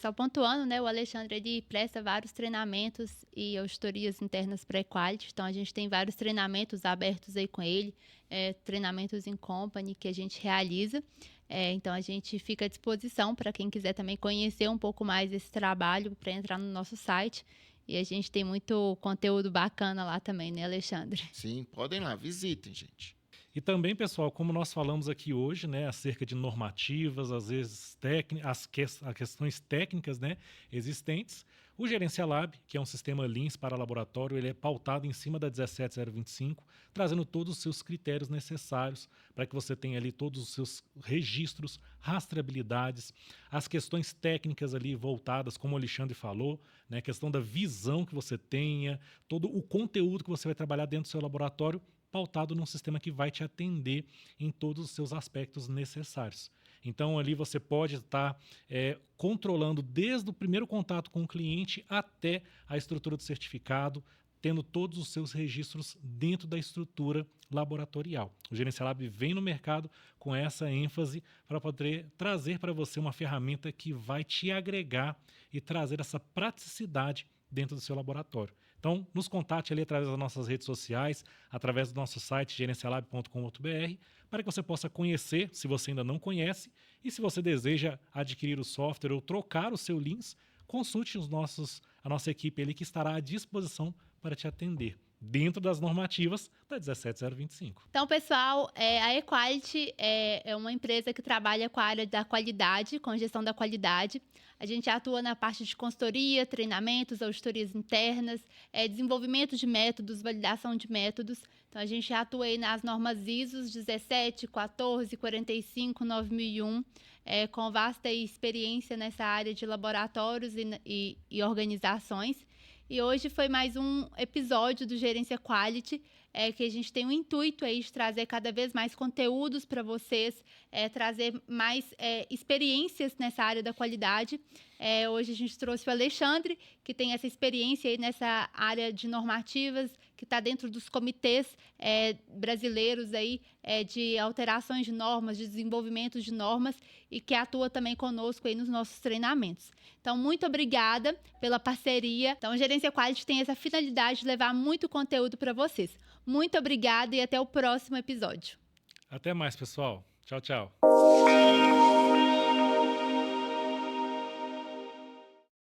Só pontuando, né, o Alexandre ele presta vários treinamentos e auditorias internas para a Equality, então a gente tem vários treinamentos abertos aí com ele, treinamentos em company que a gente realiza, então a gente fica à disposição para quem quiser também conhecer um pouco mais desse trabalho, para entrar no nosso site, e a gente tem muito conteúdo bacana lá também, né, Alexandre? Sim, podem lá, visitem, gente. E também, pessoal, como nós falamos aqui hoje, né, acerca de normativas, às vezes as questões técnicas, né, existentes, o Gerência Lab, que é um sistema LINS para laboratório, ele é pautado em cima da 17025, trazendo todos os seus critérios necessários para que você tenha ali todos os seus registros, rastreabilidades, as questões técnicas ali voltadas, como o Alexandre falou, né, a questão da visão que você tenha, todo o conteúdo que você vai trabalhar dentro do seu laboratório, pautado num sistema que vai te atender em todos os seus aspectos necessários. Então, ali você pode estar controlando desde o primeiro contato com o cliente até a estrutura do certificado, tendo todos os seus registros dentro da estrutura laboratorial. O Gerência Lab vem no mercado com essa ênfase para poder trazer para você uma ferramenta que vai te agregar e trazer essa praticidade dentro do seu laboratório. Então, nos contate ali através das nossas redes sociais, através do nosso site gerencialab.com.br, para que você possa conhecer, se você ainda não conhece, e se você deseja adquirir o software ou trocar o seu LIMS, consulte a nossa equipe ali que estará à disposição para te atender, dentro das normativas da 17025. Então, pessoal, a Equality é uma empresa que trabalha com a área da qualidade, com gestão da qualidade. A gente atua na parte de consultoria, treinamentos, auditorias internas, desenvolvimento de métodos, validação de métodos. Então, a gente atua aí nas normas ISO 17, 14, 45, 9001, com vasta experiência nessa área de laboratórios e organizações. E hoje foi mais um episódio do Gerência Quality, que a gente tem o intuito aí de trazer cada vez mais conteúdos para vocês, trazer mais experiências nessa área da qualidade. Hoje a gente trouxe o Alexandre, que tem essa experiência aí nessa área de normativas, que está dentro dos comitês brasileiros aí, de alterações de normas, de desenvolvimento de normas, e que atua também conosco aí nos nossos treinamentos. Então, muito obrigada pela parceria. Então, a Gerência Quality tem essa finalidade de levar muito conteúdo para vocês. Muito obrigada e até o próximo episódio. Até mais, pessoal. Tchau, tchau.